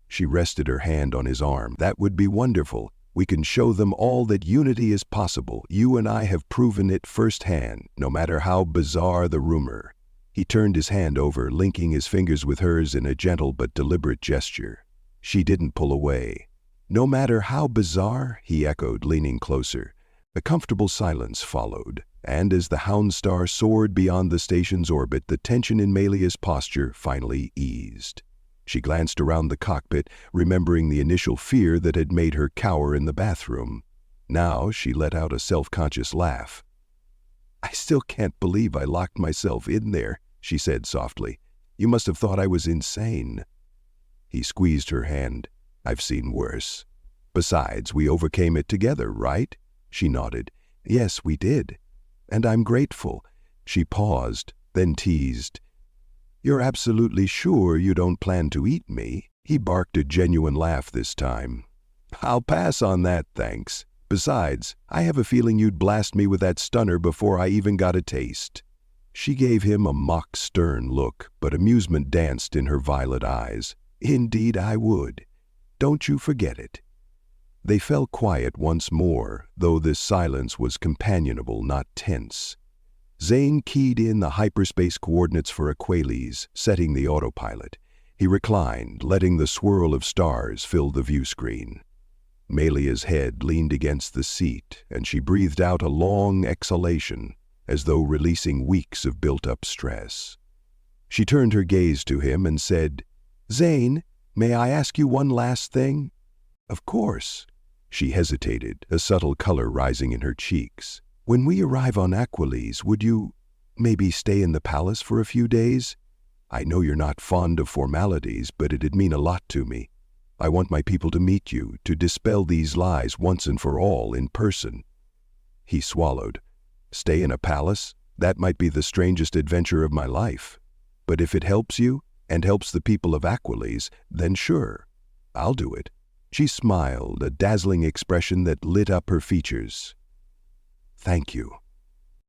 She rested her hand on his arm. "That would be wonderful. We can show them all that unity is possible. You and I have proven it firsthand, no matter how bizarre the rumor." He turned his hand over, linking his fingers with hers in a gentle but deliberate gesture. She didn't pull away. "No matter how bizarre?" he echoed, leaning closer. A comfortable silence followed, and as the Houndstar soared beyond the station's orbit, the tension in Melia's posture finally eased. She glanced around the cockpit, remembering the initial fear that had made her cower in the bathroom. Now she let out a self-conscious laugh. "I still can't believe I locked myself in there," she said softly. "You must have thought I was insane." He squeezed her hand. "I've seen worse. Besides, we overcame it together, right?" She nodded. "Yes, we did. And I'm grateful." She paused, then teased. "You're absolutely sure you don't plan to eat me?" He barked a genuine laugh this time. "I'll pass on that, thanks. Besides, I have a feeling you'd blast me with that stunner before I even got a taste." She gave him a mock stern look, but amusement danced in her violet eyes. "Indeed I would. Don't you forget it." They fell quiet once more, though this silence was companionable, not tense. Zane keyed in the hyperspace coordinates for Aquales, setting the autopilot. He reclined, letting the swirl of stars fill the view screen. Melia's head leaned against the seat, and she breathed out a long exhalation, as though releasing weeks of built-up stress. She turned her gaze to him and said, "Zane, may I ask you one last thing?" "Of course." She hesitated, a subtle color rising in her cheeks. "When we arrive on Aquales, would you maybe stay in the palace for a few days? I know you're not fond of formalities, but it'd mean a lot to me. I want my people to meet you, to dispel these lies once and for all in person." He swallowed. "Stay in a palace? That might be the strangest adventure of my life. But if it helps you, and helps the people of Aquales, then sure, I'll do it." She smiled, a dazzling expression that lit up her features. "Thank you."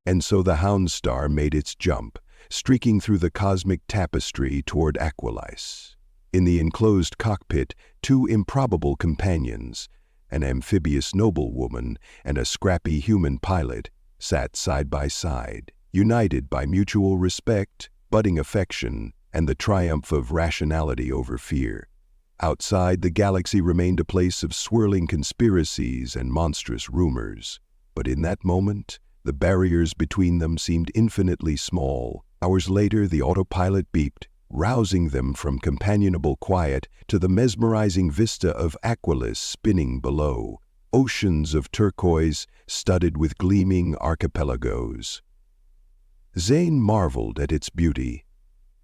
And so the Houndstar made its jump, streaking through the cosmic tapestry toward Aquales. In the enclosed cockpit, two improbable companions, an amphibious noblewoman and a scrappy human pilot, sat side by side, united by mutual respect, budding affection, and the triumph of rationality over fear. Outside, the galaxy remained a place of swirling conspiracies and monstrous rumors. But in that moment, the barriers between them seemed infinitely small. Hours later, the autopilot beeped, rousing them from companionable quiet to the mesmerizing vista of Aquilus spinning below, oceans of turquoise studded with gleaming archipelagos. Zane marveled at its beauty.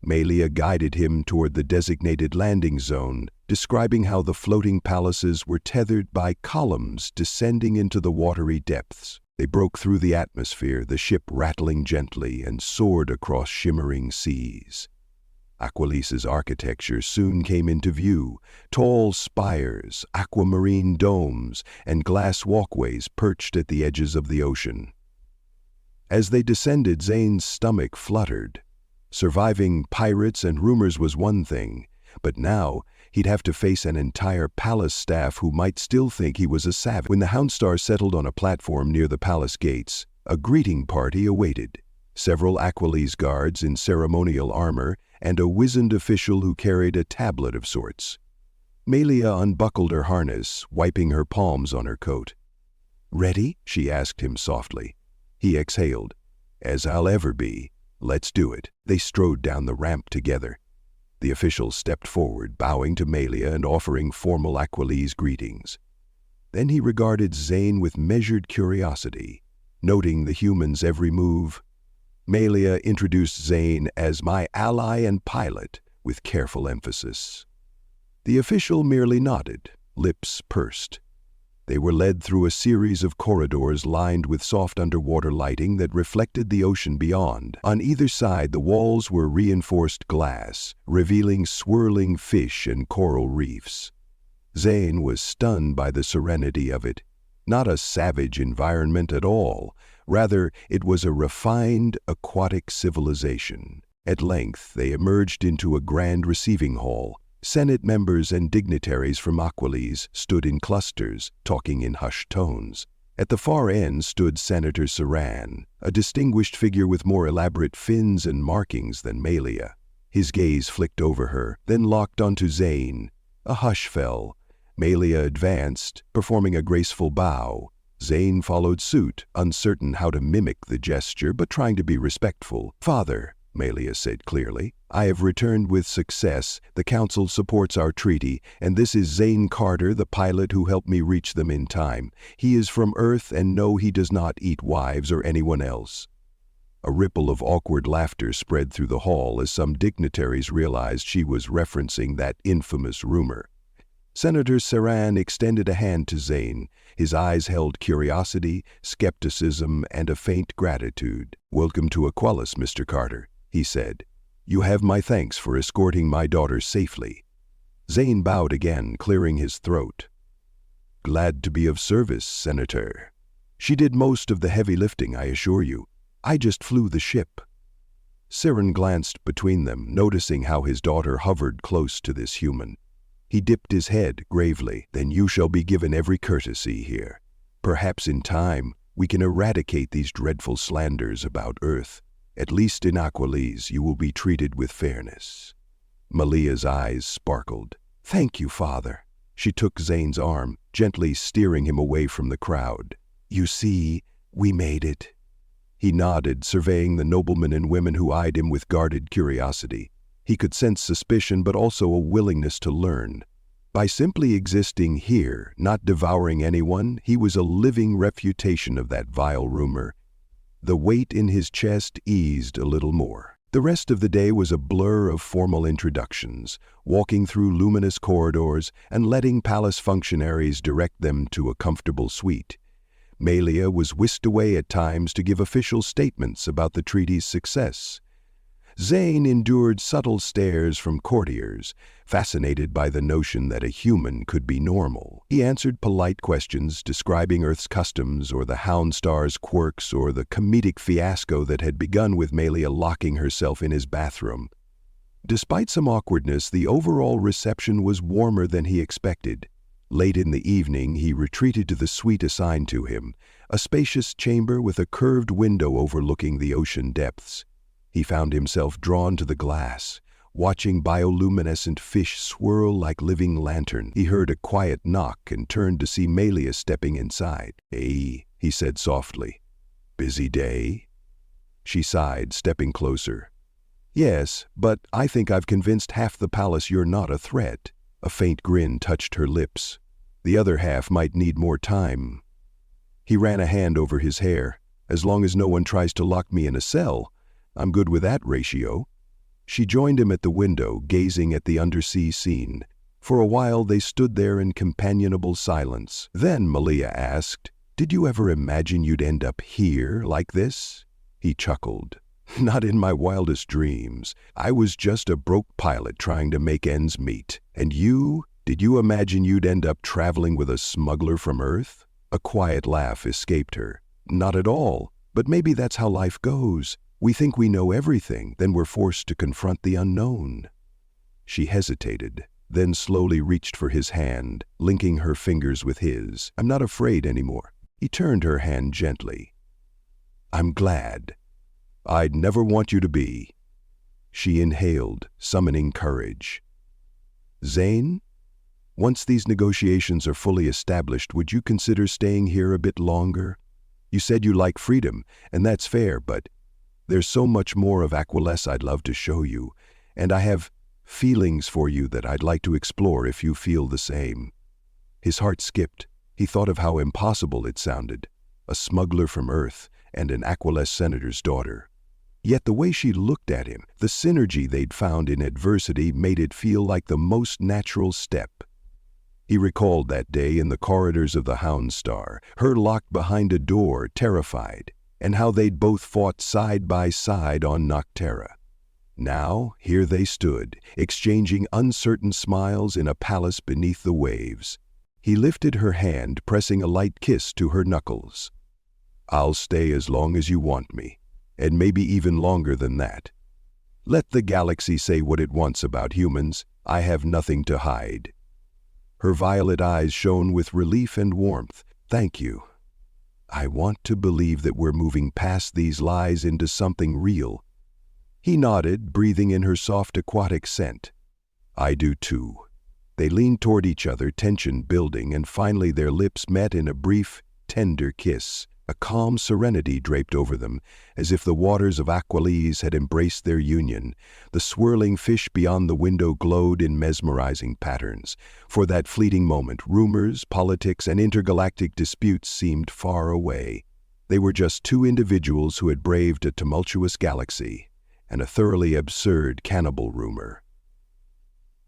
Melia guided him toward the designated landing zone, describing how the floating palaces were tethered by columns descending into the watery depths. They broke through the atmosphere, the ship rattling gently, and soared across shimmering seas. Aquilis's architecture soon came into view: tall spires, aquamarine domes, and glass walkways perched at the edges of the ocean. As they descended, Zane's stomach fluttered. Surviving pirates and rumors was one thing, but now he'd have to face an entire palace staff who might still think he was a savage. When the Houndstar settled on a platform near the palace gates, a greeting party awaited. Several Aquiles guards in ceremonial armor and a wizened official who carried a tablet of sorts. Melia unbuckled her harness, wiping her palms on her coat. "Ready?" she asked him softly. He exhaled. "As I'll ever be. Let's do it." They strode down the ramp together. The official stepped forward, bowing to Melia and offering formal Aquiles greetings. Then he regarded Zane with measured curiosity, noting the human's every move. Melia introduced Zane as "my ally and pilot," with careful emphasis. The official merely nodded, lips pursed. They were led through a series of corridors lined with soft underwater lighting that reflected the ocean beyond. On either side, the walls were reinforced glass, revealing swirling fish and coral reefs. Zane was stunned by the serenity of it. Not a savage environment at all. Rather, it was a refined, aquatic civilization. At length, they emerged into a grand receiving hall. Senate members and dignitaries from Aquiles stood in clusters, talking in hushed tones. At the far end stood Senator Saran, a distinguished figure with more elaborate fins and markings than Melia. His gaze flicked over her, then locked onto Zane. A hush fell. Melia advanced, performing a graceful bow. Zane followed suit, uncertain how to mimic the gesture, but trying to be respectful. "Father," Melia said clearly, "I have returned with success. The Council supports our treaty, and this is Zane Carter, the pilot who helped me reach them in time. He is from Earth, and no, he does not eat wives or anyone else." A ripple of awkward laughter spread through the hall as some dignitaries realized she was referencing that infamous rumor. Senator Saran extended a hand to Zane. His eyes held curiosity, skepticism, and a faint gratitude. "Welcome to Aquilus, Mr. Carter," he said. "You have my thanks for escorting my daughter safely." Zane bowed again, clearing his throat. "Glad to be of service, Senator. She did most of the heavy lifting, I assure you. I just flew the ship." Saran glanced between them, noticing how his daughter hovered close to this human. He dipped his head gravely. "Then you shall be given every courtesy here. Perhaps in time we can eradicate these dreadful slanders about Earth. At least in Aquiles you will be treated with fairness." Melia's eyes sparkled. "Thank you, Father." She took Zane's arm, gently steering him away from the crowd. "You see, we made it." He nodded, surveying the noblemen and women who eyed him with guarded curiosity. He could sense suspicion, but also a willingness to learn. By simply existing here, not devouring anyone, he was a living refutation of that vile rumor. The weight in his chest eased a little more. The rest of the day was a blur of formal introductions, walking through luminous corridors and letting palace functionaries direct them to a comfortable suite. Melia was whisked away at times to give official statements about the treaty's success. Zane endured subtle stares from courtiers, fascinated by the notion that a human could be normal. He answered polite questions describing Earth's customs or the Houndstar's quirks or the comedic fiasco that had begun with Melia locking herself in his bathroom. Despite some awkwardness, the overall reception was warmer than he expected. Late in the evening, he retreated to the suite assigned to him, a spacious chamber with a curved window overlooking the ocean depths. He found himself drawn to the glass, watching bioluminescent fish swirl like living lanterns. He heard a quiet knock and turned to see Melia stepping inside. "Hey," he said softly. "Busy day?" She sighed, stepping closer. "Yes, but I think I've convinced half the palace you're not a threat." A faint grin touched her lips. "The other half might need more time." He ran a hand over his hair. "As long as no one tries to lock me in a cell, I'm good with that ratio." She joined him at the window, gazing at the undersea scene. For a while they stood there in companionable silence. Then Melia asked, "Did you ever imagine you'd end up here like this?" He chuckled. "Not in my wildest dreams. I was just a broke pilot trying to make ends meet. And you? Did you imagine you'd end up traveling with a smuggler from Earth?" A quiet laugh escaped her. "Not at all. But maybe that's how life goes. We think we know everything, then we're forced to confront the unknown." She hesitated, then slowly reached for his hand, linking her fingers with his. "I'm not afraid anymore." He turned her hand gently. "I'm glad. I'd never want you to be." She inhaled, summoning courage. "Zane, once these negotiations are fully established, would you consider staying here a bit longer? You said you like freedom, and that's fair, but there's so much more of Aquiless I'd love to show you, and I have feelings for you that I'd like to explore if you feel the same." His heart skipped. He thought of how impossible it sounded. A smuggler from Earth and an Aquiless senator's daughter. Yet the way she looked at him, the synergy they'd found in adversity, made it feel like the most natural step. He recalled that day in the corridors of the Houndstar, her locked behind a door, terrified, and how they'd both fought side by side on Noctera. Now, here they stood, exchanging uncertain smiles in a palace beneath the waves. He lifted her hand, pressing a light kiss to her knuckles. "I'll stay as long as you want me, and maybe even longer than that. Let the galaxy say what it wants about humans. I have nothing to hide." Her violet eyes shone with relief and warmth. "Thank you. I want to believe that we're moving past these lies into something real." He nodded, breathing in her soft aquatic scent. "I do too." They leaned toward each other, tension building, and finally their lips met in a brief, tender kiss. A calm serenity draped over them, as if the waters of Aquilles had embraced their union. The swirling fish beyond the window glowed in mesmerizing patterns. For that fleeting moment, rumors, politics, and intergalactic disputes seemed far away. They were just two individuals who had braved a tumultuous galaxy and a thoroughly absurd cannibal rumor.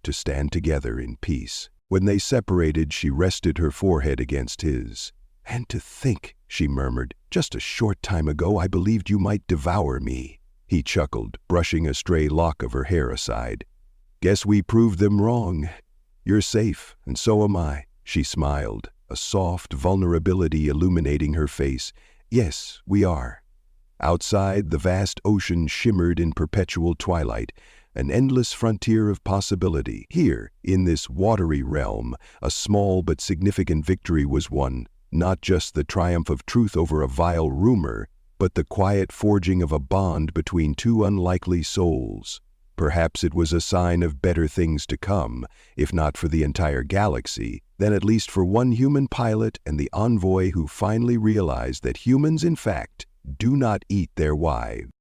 To stand together in peace. When they separated, she rested her forehead against his. "And to think," she murmured, "just a short time ago I believed you might devour me." He chuckled, brushing a stray lock of her hair aside. "Guess we proved them wrong. You're safe, and so am I." She smiled, a soft vulnerability illuminating her face. "Yes, we are." Outside, the vast ocean shimmered in perpetual twilight, an endless frontier of possibility. Here, in this watery realm, a small but significant victory was won. Not just the triumph of truth over a vile rumor, but the quiet forging of a bond between two unlikely souls. Perhaps it was a sign of better things to come, if not for the entire galaxy, then at least for one human pilot and the envoy who finally realized that humans, in fact, do not eat their wives.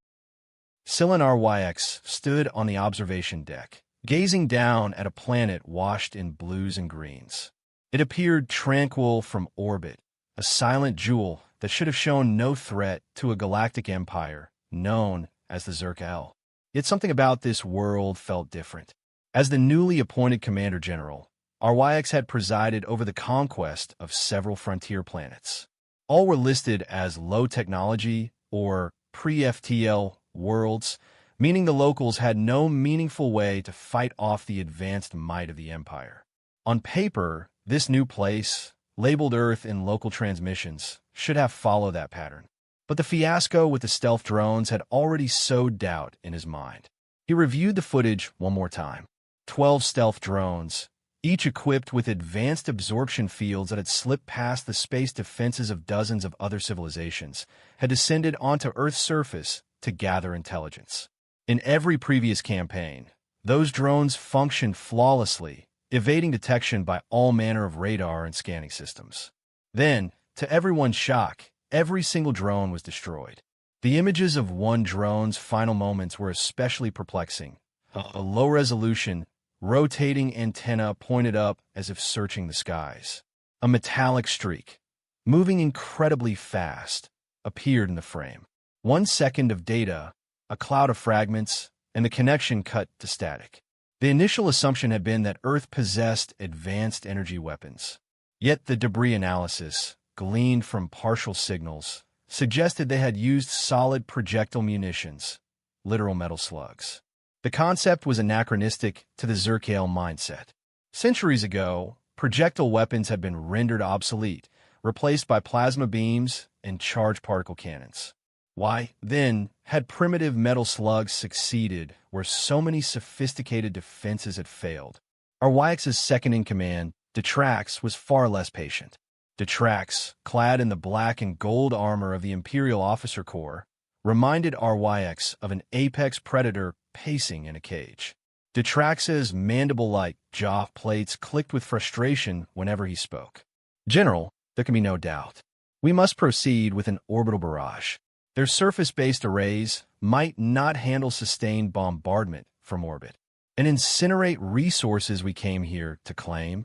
Sylvan RYX stood on the observation deck, gazing down at a planet washed in blues and greens. It appeared tranquil from orbit, a silent jewel that should have shown no threat to a galactic empire known as the Zerk-El. Yet something about this world felt different. As the newly appointed Commander General, RYX had presided over the conquest of several frontier planets. All were listed as low technology or pre-FTL worlds, meaning the locals had no meaningful way to fight off the advanced might of the Empire. On paper, this new place, labeled Earth in local transmissions, should have followed that pattern. But the fiasco with the stealth drones had already sowed doubt in his mind. He reviewed the footage one more time. 12 stealth drones, each equipped with advanced absorption fields that had slipped past the space defenses of dozens of other civilizations, had descended onto Earth's surface to gather intelligence. In every previous campaign, Those drones functioned flawlessly, evading detection by all manner of radar and scanning systems. Then, to everyone's shock, every single drone was destroyed. The images of one drone's final moments were especially perplexing. A low-resolution, rotating antenna pointed up as if searching the skies. A metallic streak, moving incredibly fast, appeared in the frame. 1 second of data, a cloud of fragments, and the connection cut to static. The initial assumption had been that Earth possessed advanced energy weapons. Yet the debris analysis, gleaned from partial signals, suggested they had used solid projectile munitions, literal metal slugs. The concept was anachronistic to the Zerkael mindset. Centuries ago, projectile weapons had been rendered obsolete, replaced by plasma beams and charged particle cannons. Why, then, had primitive metal slugs succeeded where so many sophisticated defenses had failed? Arwaix's second-in-command, Detrax, was far less patient. Detrax, clad in the black and gold armor of the Imperial Officer Corps, reminded Arwaix of an apex predator pacing in a cage. Detrax's mandible-like jaw plates clicked with frustration whenever he spoke. "General, there can be no doubt. We must proceed with an orbital barrage. Their surface-based arrays might not handle sustained bombardment from orbit and incinerate resources we came here to claim."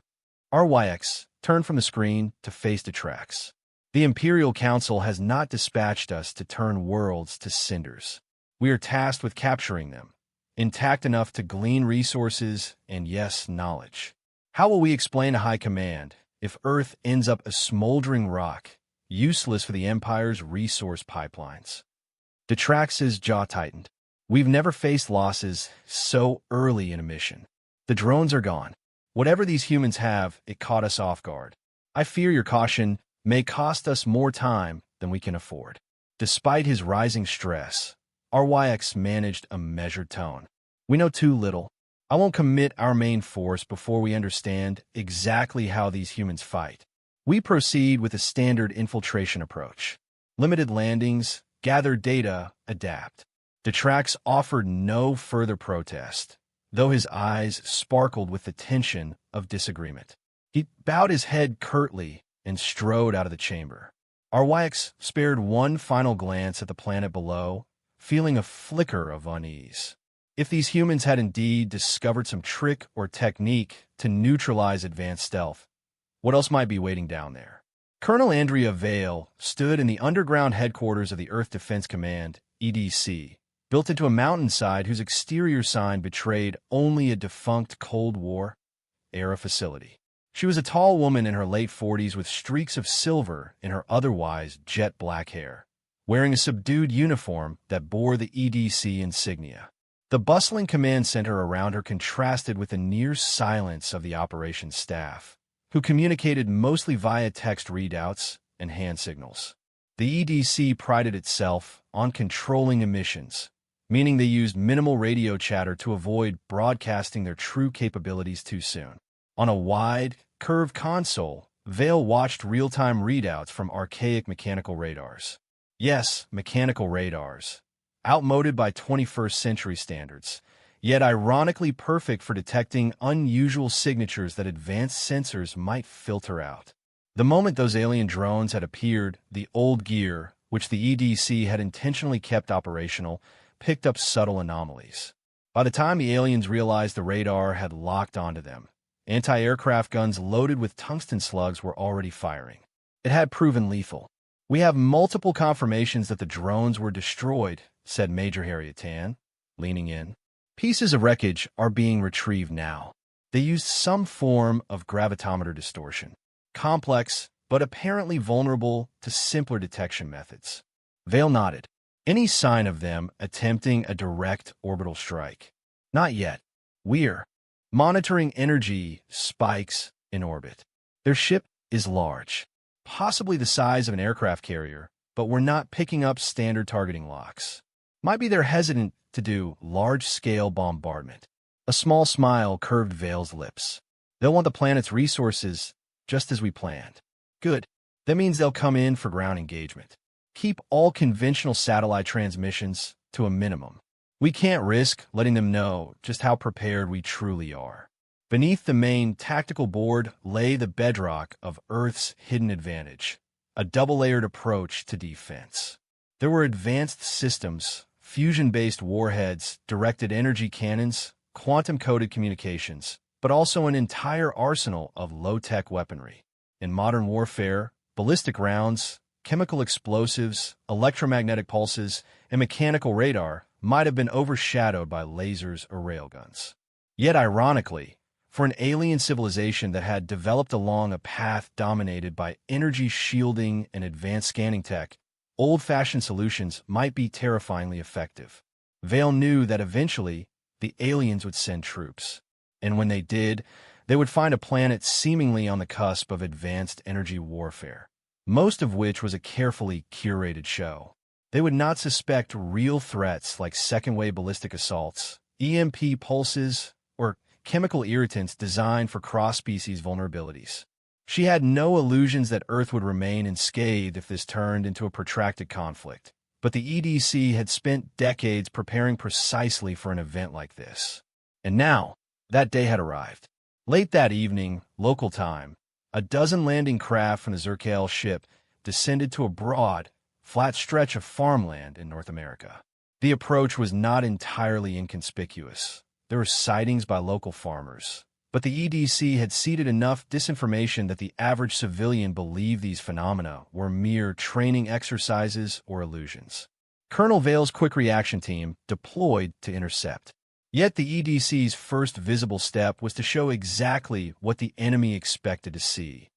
Arwaix turned from the screen to face Detrax. "The Imperial Council has not dispatched us to turn worlds to cinders. We are tasked with capturing them, intact enough to glean resources and, yes, knowledge. How will we explain to High Command if Earth ends up a smoldering rock, useless for the Empire's resource pipelines?" Detrax's jaw tightened. "We've never faced losses so early in a mission. The drones are gone. Whatever these humans have, it caught us off guard. I fear your caution may cost us more time than we can afford." Despite his rising stress, Arwaix managed a measured tone. "We know too little. I won't commit our main force before we understand exactly how these humans fight. We proceed with a standard infiltration approach. Limited landings, gather data, adapt." Detrax offered no further protest, though his eyes sparkled with the tension of disagreement. He bowed his head curtly and strode out of the chamber. Arwaix spared one final glance at the planet below, feeling a flicker of unease. If these humans had indeed discovered some trick or technique to neutralize advanced stealth, what else might be waiting down there? Colonel Andrea Vale stood in the underground headquarters of the Earth Defense Command, EDC, built into a mountainside whose exterior sign betrayed only a defunct Cold War-era facility. She was a tall woman in her late 40s with streaks of silver in her otherwise jet-black hair, wearing a subdued uniform that bore the EDC insignia. The bustling command center around her contrasted with the near silence of the operations staff, who communicated mostly via text readouts and hand signals. The EDC prided itself on controlling emissions, meaning they used minimal radio chatter to avoid broadcasting their true capabilities too soon. On a wide, curved console, Vale watched real-time readouts from archaic mechanical radars. Yes, mechanical radars, outmoded by 21st century standards, yet ironically perfect for detecting unusual signatures that advanced sensors might filter out. The moment those alien drones had appeared, the old gear, which the EDC had intentionally kept operational, picked up subtle anomalies. By the time the aliens realized the radar had locked onto them, anti-aircraft guns loaded with tungsten slugs were already firing. It had proven lethal. "We have multiple confirmations that the drones were destroyed," said Major Harriet Tan, leaning in. "Pieces of wreckage are being retrieved now. They used some form of gravitometer distortion, complex but apparently vulnerable to simpler detection methods." Vale nodded. "Any sign of them attempting a direct orbital strike?" "Not yet. We're monitoring energy spikes in orbit. Their ship is large, possibly the size of an aircraft carrier, but we're not picking up standard targeting locks. Might be they're hesitant to do large-scale bombardment." A small smile curved Vale's lips. "They'll want the planet's resources just as we planned." "Good. That means they'll come in for ground engagement. Keep all conventional satellite transmissions to a minimum. We can't risk letting them know just how prepared we truly are. Beneath the main tactical board lay the bedrock of Earth's hidden advantage, a double-layered approach to defense. There were advanced systems, fusion-based warheads, directed energy cannons, quantum-coded communications, but also an entire arsenal of low-tech weaponry. In modern warfare, ballistic rounds, chemical explosives, electromagnetic pulses, and mechanical radar might have been overshadowed by lasers or railguns. Yet ironically, for an alien civilization that had developed along a path dominated by energy shielding and advanced scanning tech, old-fashioned solutions might be terrifyingly effective. Vale knew that eventually the aliens would send troops. And when they did, they would find a planet seemingly on the cusp of advanced energy warfare, most of which was a carefully curated show. They would not suspect real threats like second-wave ballistic assaults, EMP pulses, or chemical irritants designed for cross-species vulnerabilities. She had no illusions that Earth would remain unscathed if this turned into a protracted conflict, but the EDC had spent decades preparing precisely for an event like this. And now, that day had arrived. Late that evening, local time, a dozen landing craft from the Zerkael ship descended to a broad, flat stretch of farmland in North America. The approach was not entirely inconspicuous. There were sightings by local farmers, but the EDC had seeded enough disinformation that the average civilian believed these phenomena were mere training exercises or illusions. Colonel Vale's quick reaction team deployed to intercept. Yet the EDC's first visible step was to show exactly what the enemy expected to see.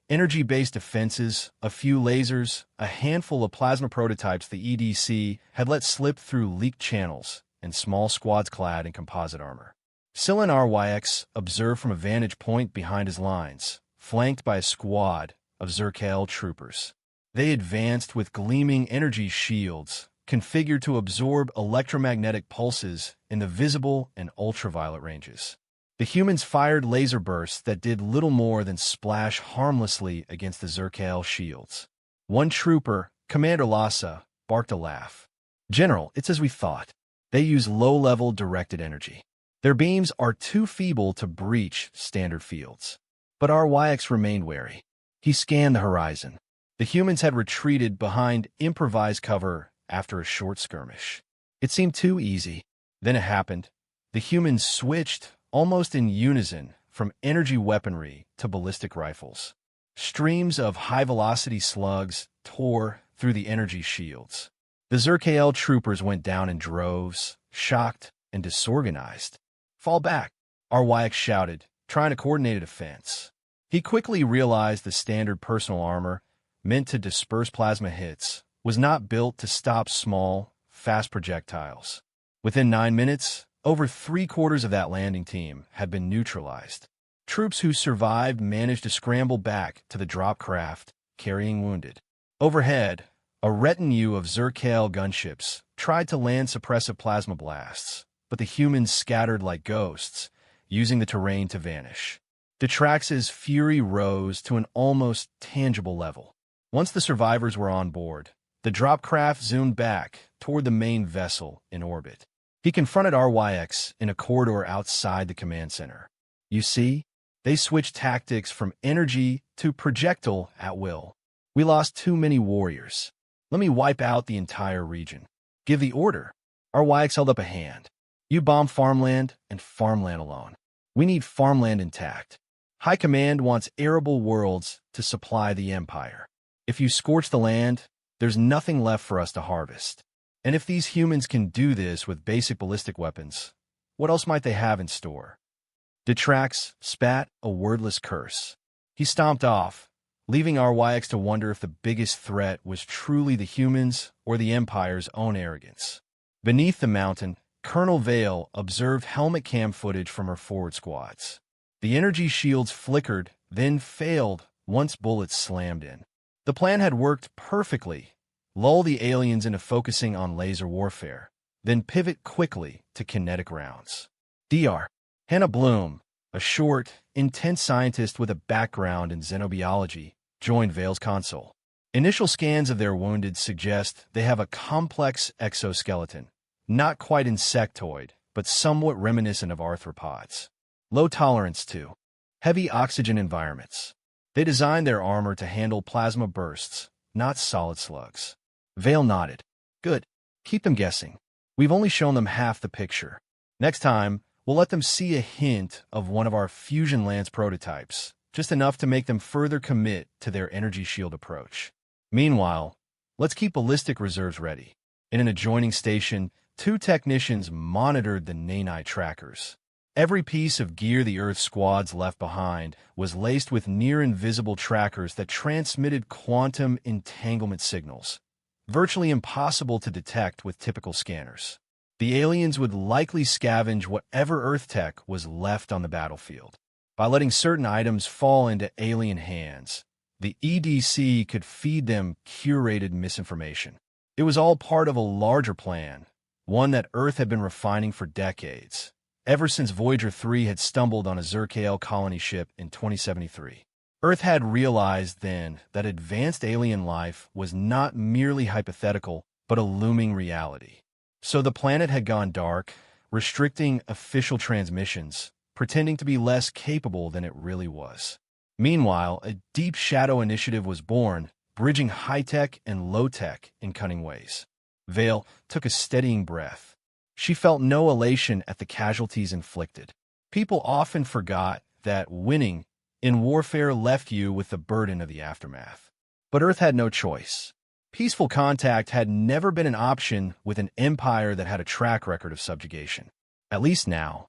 Energy-based defenses, a few lasers, a handful of plasma prototypes the EDC had let slip through leaked channels, and small squads clad in composite armor. Silan RYX observed from a vantage point behind his lines, flanked by a squad of Zerkael troopers. They advanced with gleaming energy shields, configured to absorb electromagnetic pulses in the visible and ultraviolet ranges. The humans fired laser bursts that did little more than splash harmlessly against the Zerkael shields. One trooper, Commander Lhasa, barked a laugh. "General, it's as we thought. They use low-level directed energy. Their beams are too feeble to breach standard fields." But RYX remained wary. He scanned the horizon. The humans had retreated behind improvised cover after a short skirmish. It seemed too easy. Then it happened. The humans switched, almost in unison, from energy weaponry to ballistic rifles. Streams of high-velocity slugs tore through the energy shields. The Zerkael troopers went down in droves, shocked and disorganized. "Fall back," RYX shouted, trying to coordinate a defense. He quickly realized the standard personal armor, meant to disperse plasma hits, was not built to stop small, fast projectiles. Within 9 minutes, over 3/4 of that landing team had been neutralized. Troops who survived managed to scramble back to the drop craft, carrying wounded. Overhead, a retinue of Zerkael gunships tried to land suppressive plasma blasts, but the humans scattered like ghosts, using the terrain to vanish. Detrax's fury rose to an almost tangible level. Once the survivors were on board, the drop craft zoomed back toward the main vessel in orbit. He confronted RYX in a corridor outside the command center. "You see, they switched tactics from energy to projectile at will. We lost too many warriors. Let me wipe out the entire region." "Give the order." RYX held up a hand. "You bomb farmland and farmland alone. We need farmland intact. High Command wants arable worlds to supply the Empire. If you scorch the land, there's nothing left for us to harvest. And if these humans can do this with basic ballistic weapons, what else might they have in store?" Detrax spat a wordless curse. He stomped off, leaving RYX to wonder if the biggest threat was truly the humans or the Empire's own arrogance. Beneath the mountain, Colonel Vale observed helmet cam footage from her forward squads. The energy shields flickered, then failed once bullets slammed in. The plan had worked perfectly. Lull the aliens into focusing on laser warfare, then pivot quickly to kinetic rounds. Dr. Hannah Bloom, a short, intense scientist with a background in xenobiology, joined Vale's console. Initial scans of their wounded suggest they have a complex exoskeleton, not quite insectoid, but somewhat reminiscent of arthropods. Low tolerance to heavy oxygen environments. They designed their armor to handle plasma bursts, not solid slugs. Vale nodded. Good. Keep them guessing. We've only shown them half the picture. Next time, we'll let them see a hint of one of our Fusion Lance prototypes, just enough to make them further commit to their energy shield approach. Meanwhile, let's keep ballistic reserves ready. In an adjoining station, 2 technicians monitored the nanite trackers. Every piece of gear the Earth squads left behind was laced with near-invisible trackers that transmitted quantum entanglement signals, virtually impossible to detect with typical scanners. The aliens would likely scavenge whatever Earth tech was left on the battlefield. By letting certain items fall into alien hands, the EDC could feed them curated misinformation. It was all part of a larger plan, one that Earth had been refining for decades, ever since Voyager 3 had stumbled on a Zerkael colony ship in 2073. Earth had realized then that advanced alien life was not merely hypothetical, but a looming reality. So the planet had gone dark, restricting official transmissions, pretending to be less capable than it really was. Meanwhile, a Deep Shadow initiative was born, bridging high-tech and low-tech in cunning ways. Vale took a steadying breath. She felt no elation at the casualties inflicted. People often forgot that winning in warfare left you with the burden of the aftermath. But Earth had no choice. Peaceful contact had never been an option with an empire that had a track record of subjugation. At least now,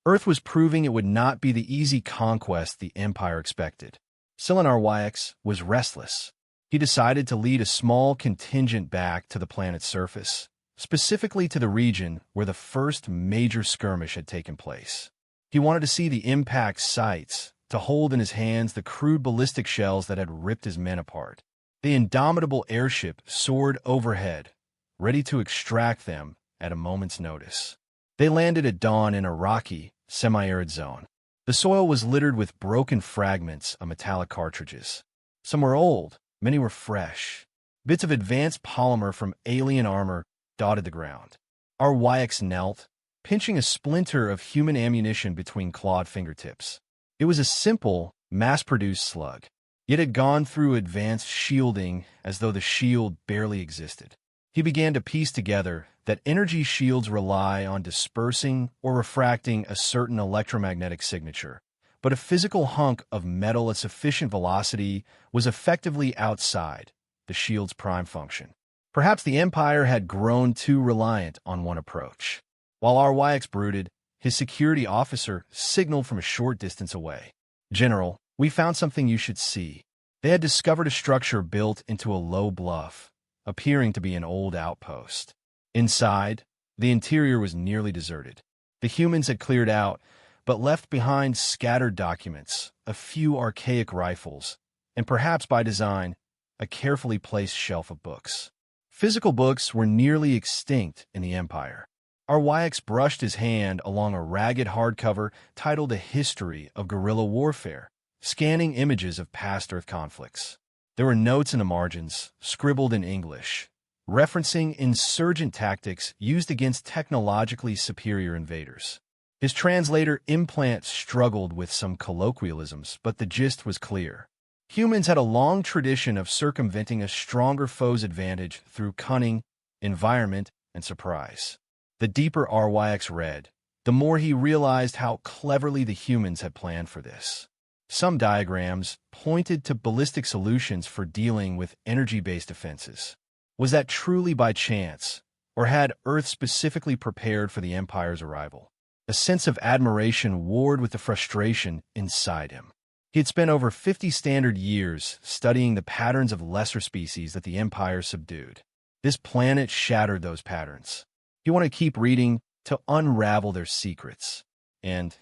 Earth was proving it would not be the easy conquest the Empire expected. Silinar YX was restless. He decided to lead a small contingent back to the planet's surface, specifically to the region where the first major skirmish had taken place. He wanted to see the impact sites, to hold in his hands the crude ballistic shells that had ripped his men apart. The indomitable airship soared overhead, ready to extract them at a moment's notice. They landed at dawn in a rocky, semi-arid zone. The soil was littered with broken fragments of metallic cartridges. Some were old, many were fresh. Bits of advanced polymer from alien armor dotted the ground. Our YX knelt, pinching a splinter of human ammunition between clawed fingertips. It was a simple, mass-produced slug. It had gone through advanced shielding as though the shield barely existed. He began to piece together that energy shields rely on dispersing or refracting a certain electromagnetic signature, but a physical hunk of metal at sufficient velocity was effectively outside the shield's prime function. Perhaps the Empire had grown too reliant on one approach. While our YX brooded, his security officer signaled from a short distance away. "General, we found something you should see." They had discovered a structure built into a low bluff, appearing to be an old outpost. Inside, the interior was nearly deserted. The humans had cleared out, but left behind scattered documents, a few archaic rifles, and perhaps by design, a carefully placed shelf of books. Physical books were nearly extinct in the Empire. Our YX brushed his hand along a ragged hardcover titled A History of Guerrilla Warfare, scanning images of past Earth conflicts. There were notes in the margins, scribbled in English, referencing insurgent tactics used against technologically superior invaders. His translator implant struggled with some colloquialisms, but the gist was clear. Humans had a long tradition of circumventing a stronger foe's advantage through cunning, environment, and surprise. The deeper RYX read, the more he realized how cleverly the humans had planned for this. Some diagrams pointed to ballistic solutions for dealing with energy-based defenses. Was that truly by chance, or had Earth specifically prepared for the Empire's arrival? A sense of admiration warred with the frustration inside him. He had spent over 50 standard years studying the patterns of lesser species that the Empire subdued. This planet shattered those patterns. He wanted to keep reading to unravel their secrets. And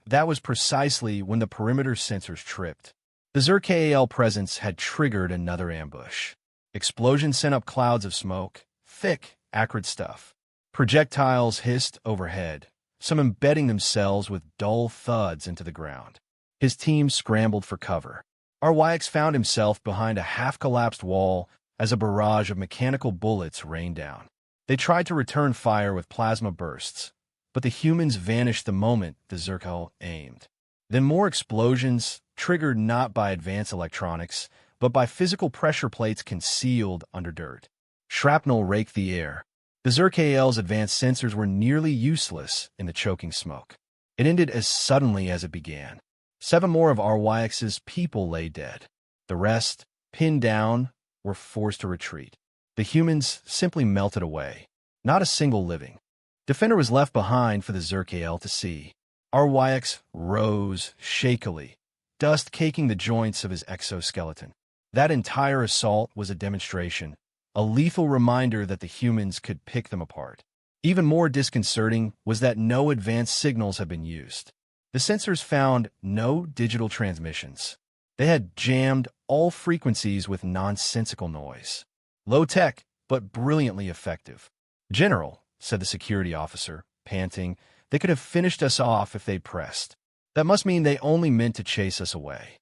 that was precisely when the perimeter sensors tripped. The Zerkael presence had triggered another ambush. Explosions sent up clouds of smoke, thick, acrid stuff. Projectiles hissed overhead, some embedding themselves with dull thuds into the ground. His team scrambled for cover. Our YX found himself behind a half-collapsed wall as a barrage of mechanical bullets rained down. They tried to return fire with plasma bursts, but the humans vanished the moment the Zerkel aimed. Then more explosions, triggered not by advanced electronics, but by physical pressure plates concealed under dirt. Shrapnel raked the air. The Zerkal's advanced sensors were nearly useless in the choking smoke. It ended as suddenly as it began. 7 more of RYX's people lay dead. The rest, pinned down, were forced to retreat. The humans simply melted away. Not a single living defender was left behind for the Zerkal to see. RYX rose shakily, dust caking the joints of his exoskeleton. That entire assault was a demonstration, a lethal reminder that the humans could pick them apart. Even more disconcerting was that no advanced signals had been used. The sensors found no digital transmissions. They had jammed all frequencies with nonsensical noise. Low-tech, but brilliantly effective. "General," said the security officer, panting, "they could have finished us off if they'd pressed. That must mean they only meant to chase us away."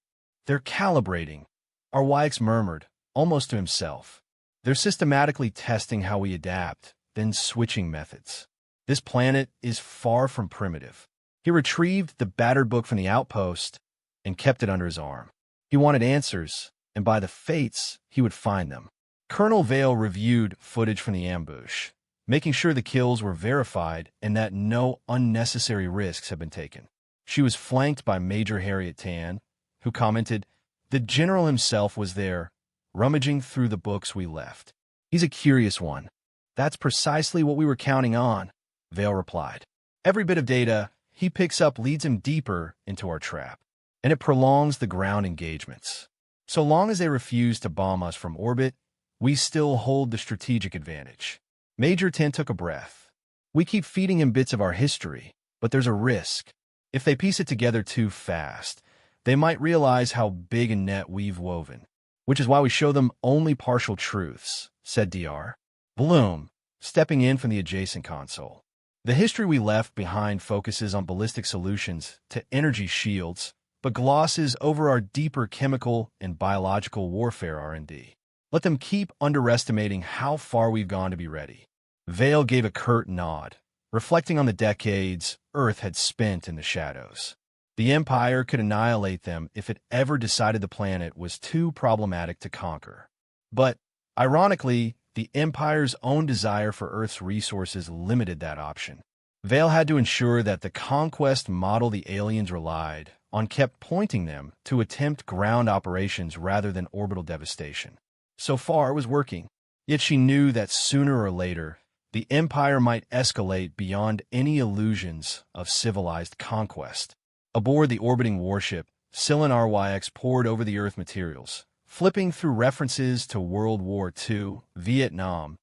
"They're calibrating," RYX murmured, almost to himself. "They're systematically testing how we adapt, then switching methods. This planet is far from primitive." He retrieved the battered book from the outpost and kept it under his arm. He wanted answers, and by the fates, he would find them. Colonel Vale reviewed footage from the ambush, making sure the kills were verified and that no unnecessary risks had been taken. She was flanked by Major Harriet Tan, who commented, "The general himself was there, rummaging through the books we left. He's a curious one." "That's precisely what we were counting on," Vale replied. "Every bit of data he picks up leads him deeper into our trap, and it prolongs the ground engagements. So long as they refuse to bomb us from orbit, we still hold the strategic advantage." Major Tan took a breath. "We keep feeding him bits of our history, but there's a risk. If they piece it together too fast, they might realize how big a net we've woven. Which is why we show them only partial truths," said DR. Bloom, stepping in from the adjacent console. "The history we left behind focuses on ballistic solutions to energy shields, but glosses over our deeper chemical and biological warfare R&D. Let them keep underestimating how far we've gone to be ready." Vale gave a curt nod, reflecting on the decades Earth had spent in the shadows. The Empire could annihilate them if it ever decided the planet was too problematic to conquer. But, ironically, the Empire's own desire for Earth's resources limited that option. Vale had to ensure that the conquest model the aliens relied on kept pointing them to attempt ground operations rather than orbital devastation. So far, it was working. Yet she knew that sooner or later, the Empire might escalate beyond any illusions of civilized conquest. Aboard the orbiting warship, Silan RYX pored over the Earth materials, flipping through references to World War II, Vietnam,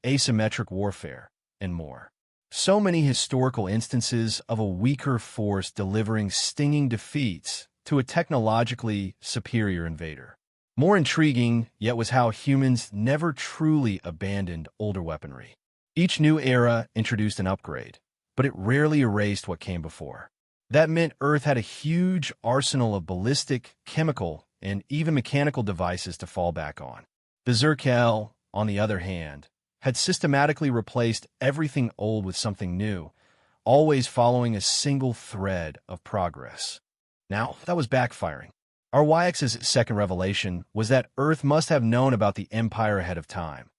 asymmetric warfare, and more. So many historical instances of a weaker force delivering stinging defeats to a technologically superior invader. More intriguing, yet, was how humans never truly abandoned older weaponry. Each new era introduced an upgrade, but it rarely erased what came before. That meant Earth had a huge arsenal of ballistic, chemical, and even mechanical devices to fall back on. The Zerkel, on the other hand, had systematically replaced everything old with something new, always following a single thread of progress. Now, that was backfiring. RYX's second revelation was that Earth must have known about the Empire ahead of time.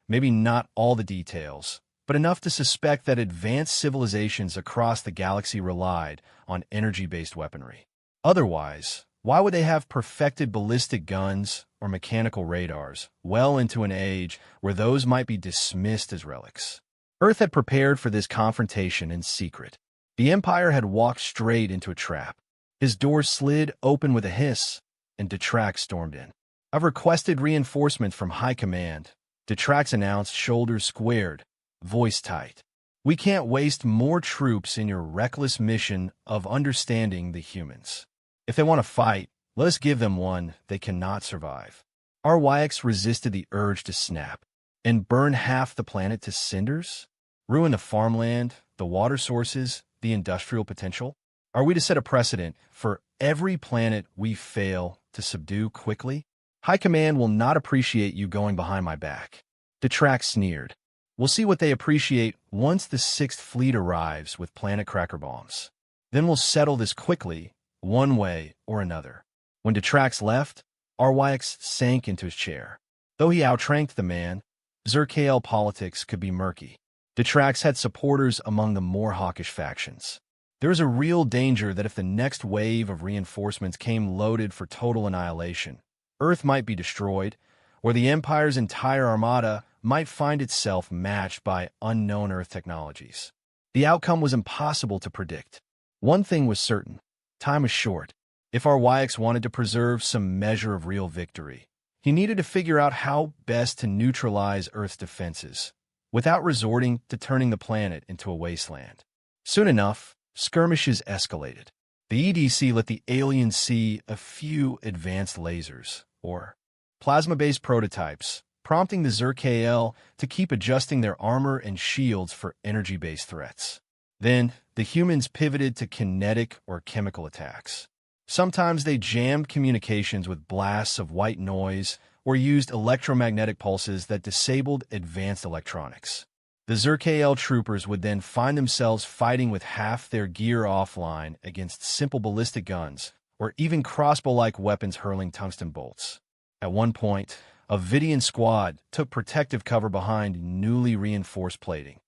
Maybe not all the details, but enough to suspect that advanced civilizations across the galaxy relied on energy-based weaponry. Otherwise, why would they have perfected ballistic guns or mechanical radars well into an age where those might be dismissed as relics? Earth had prepared for this confrontation in secret. The Empire had walked straight into a trap. His door slid open with a hiss, and Detrax stormed in. "I've requested reinforcements from High Command," Detrax announced, shoulders squared, voice tight. "We can't waste more troops in your reckless mission of understanding the humans. If they want to fight, let us give them one they cannot survive." RYX resisted the urge to snap. And burn half the planet to cinders? Ruin the farmland, the water sources, the industrial potential? Are we to set a precedent for every planet we fail to subdue quickly? High Command will not appreciate you going behind my back. Detrax sneered. We'll see what they appreciate once the 6th Fleet arrives with planet cracker bombs. Then we'll settle this quickly, one way or another. When Detrax left, RYX sank into his chair. Though he outranked the man, Zerkael politics could be murky. Detrax had supporters among the more hawkish factions. There was a real danger that if the next wave of reinforcements came loaded for total annihilation, Earth might be destroyed, or the Empire's entire armada might find itself matched by unknown Earth technologies. The outcome was impossible to predict. One thing was certain: time was short. If RYX wanted to preserve some measure of real victory, he needed to figure out how best to neutralize Earth's defenses, without resorting to turning the planet into a wasteland. Soon enough, skirmishes escalated. The EDC let the aliens see a few advanced lasers, or plasma-based prototypes, prompting the Zerkael to keep adjusting their armor and shields for energy-based threats. Then, the humans pivoted to kinetic or chemical attacks. Sometimes they jammed communications with blasts of white noise or used electromagnetic pulses that disabled advanced electronics. The Zerkael troopers would then find themselves fighting with half their gear offline against simple ballistic guns or even crossbow-like weapons hurling tungsten bolts. At one point, a Vidian squad took protective cover behind newly reinforced plating,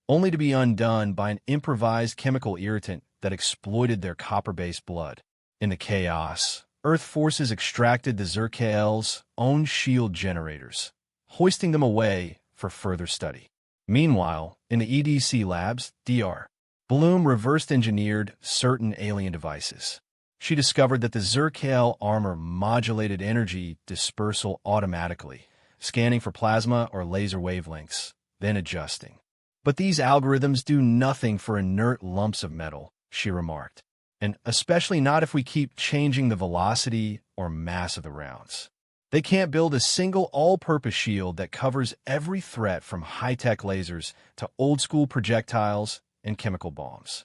only to be undone by an improvised chemical irritant that exploited their copper-based blood. In the chaos, Earth forces extracted the Zerkael's own shield generators, hoisting them away for further study. Meanwhile, in the EDC labs, Dr. Bloom reversed-engineered certain alien devices. She discovered that the Zerkael armor modulated energy dispersal automatically, scanning for plasma or laser wavelengths, then adjusting. But these algorithms do nothing for inert lumps of metal, she remarked, and especially not if we keep changing the velocity or mass of the rounds. They can't build a single all-purpose shield that covers every threat from high-tech lasers to old-school projectiles and chemical bombs.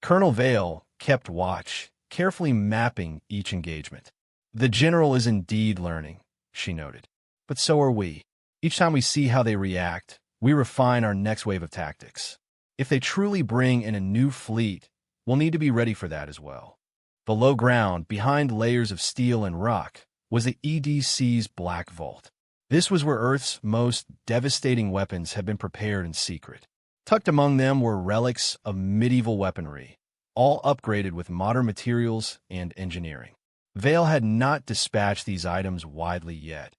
Colonel Vale kept watch, carefully mapping each engagement. The general is indeed learning, she noted. But so are we. Each time we see how they react, we refine our next wave of tactics. If they truly bring in a new fleet, we'll need to be ready for that as well. Below ground, behind layers of steel and rock, was the EDC's Black Vault. This was where Earth's most devastating weapons had been prepared in secret. Tucked among them were relics of medieval weaponry, all upgraded with modern materials and engineering. Vale had not dispatched these items widely yet,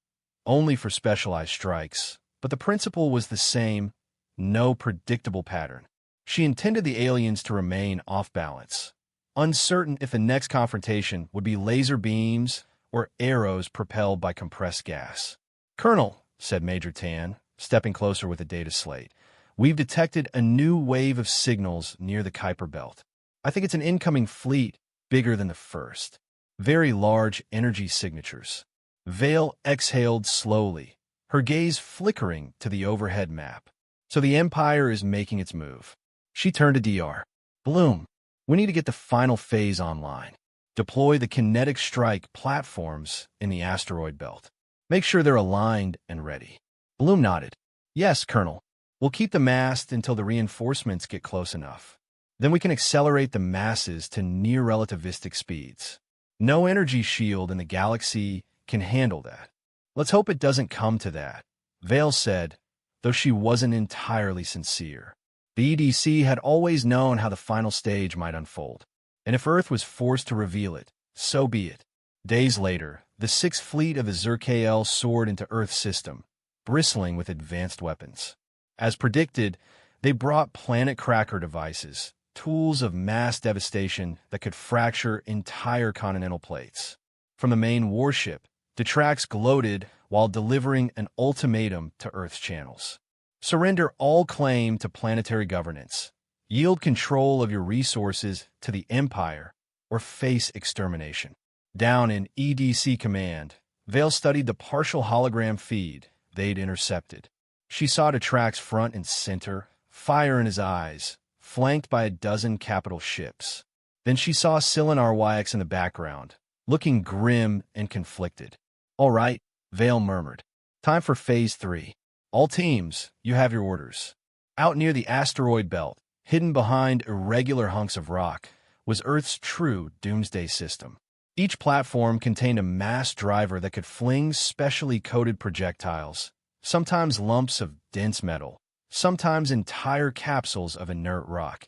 only for specialized strikes, but the principle was the same: no predictable pattern. She intended the aliens to remain off balance, uncertain if the next confrontation would be laser beams or arrows propelled by compressed gas. "Colonel," said Major Tan, stepping closer with a data slate, "we've detected a new wave of signals near the Kuiper Belt. I think it's an incoming fleet bigger than the first. Very large energy signatures." Vale exhaled slowly, her gaze flickering to the overhead map. So the Empire is making its move. She turned to Dr. Bloom. "We need to get the final phase online. Deploy the kinetic strike platforms in the asteroid belt. Make sure they're aligned and ready." Bloom nodded. "Yes, Colonel. We'll keep the mast until the reinforcements get close enough. Then we can accelerate the masses to near-relativistic speeds. No energy shield in the galaxy can handle that. Let's hope it doesn't come to that," Vale said, though she wasn't entirely sincere. The EDC had always known how the final stage might unfold, and if Earth was forced to reveal it, so be it. Days later, the 6th Fleet of the Zerkael soared into Earth's system, bristling with advanced weapons. As predicted, they brought planet cracker devices, tools of mass devastation that could fracture entire continental plates. From the main warship, Detrax gloated while delivering an ultimatum to Earth's channels. "Surrender all claim to planetary governance. Yield control of your resources to the Empire, or face extermination." Down in EDC command, Vale studied the partial hologram feed they'd intercepted. She saw Detrax front and center, fire in his eyes, flanked by a dozen capital ships. Then she saw Scylan RYX in the background, looking grim and conflicted. "All right," Vale murmured. "Time for Phase 3. All teams, you have your orders. Out near the asteroid belt, hidden behind irregular hunks of rock, was Earth's true doomsday system. Each platform contained a mass driver that could fling specially coated projectiles, sometimes lumps of dense metal, sometimes entire capsules of inert rock,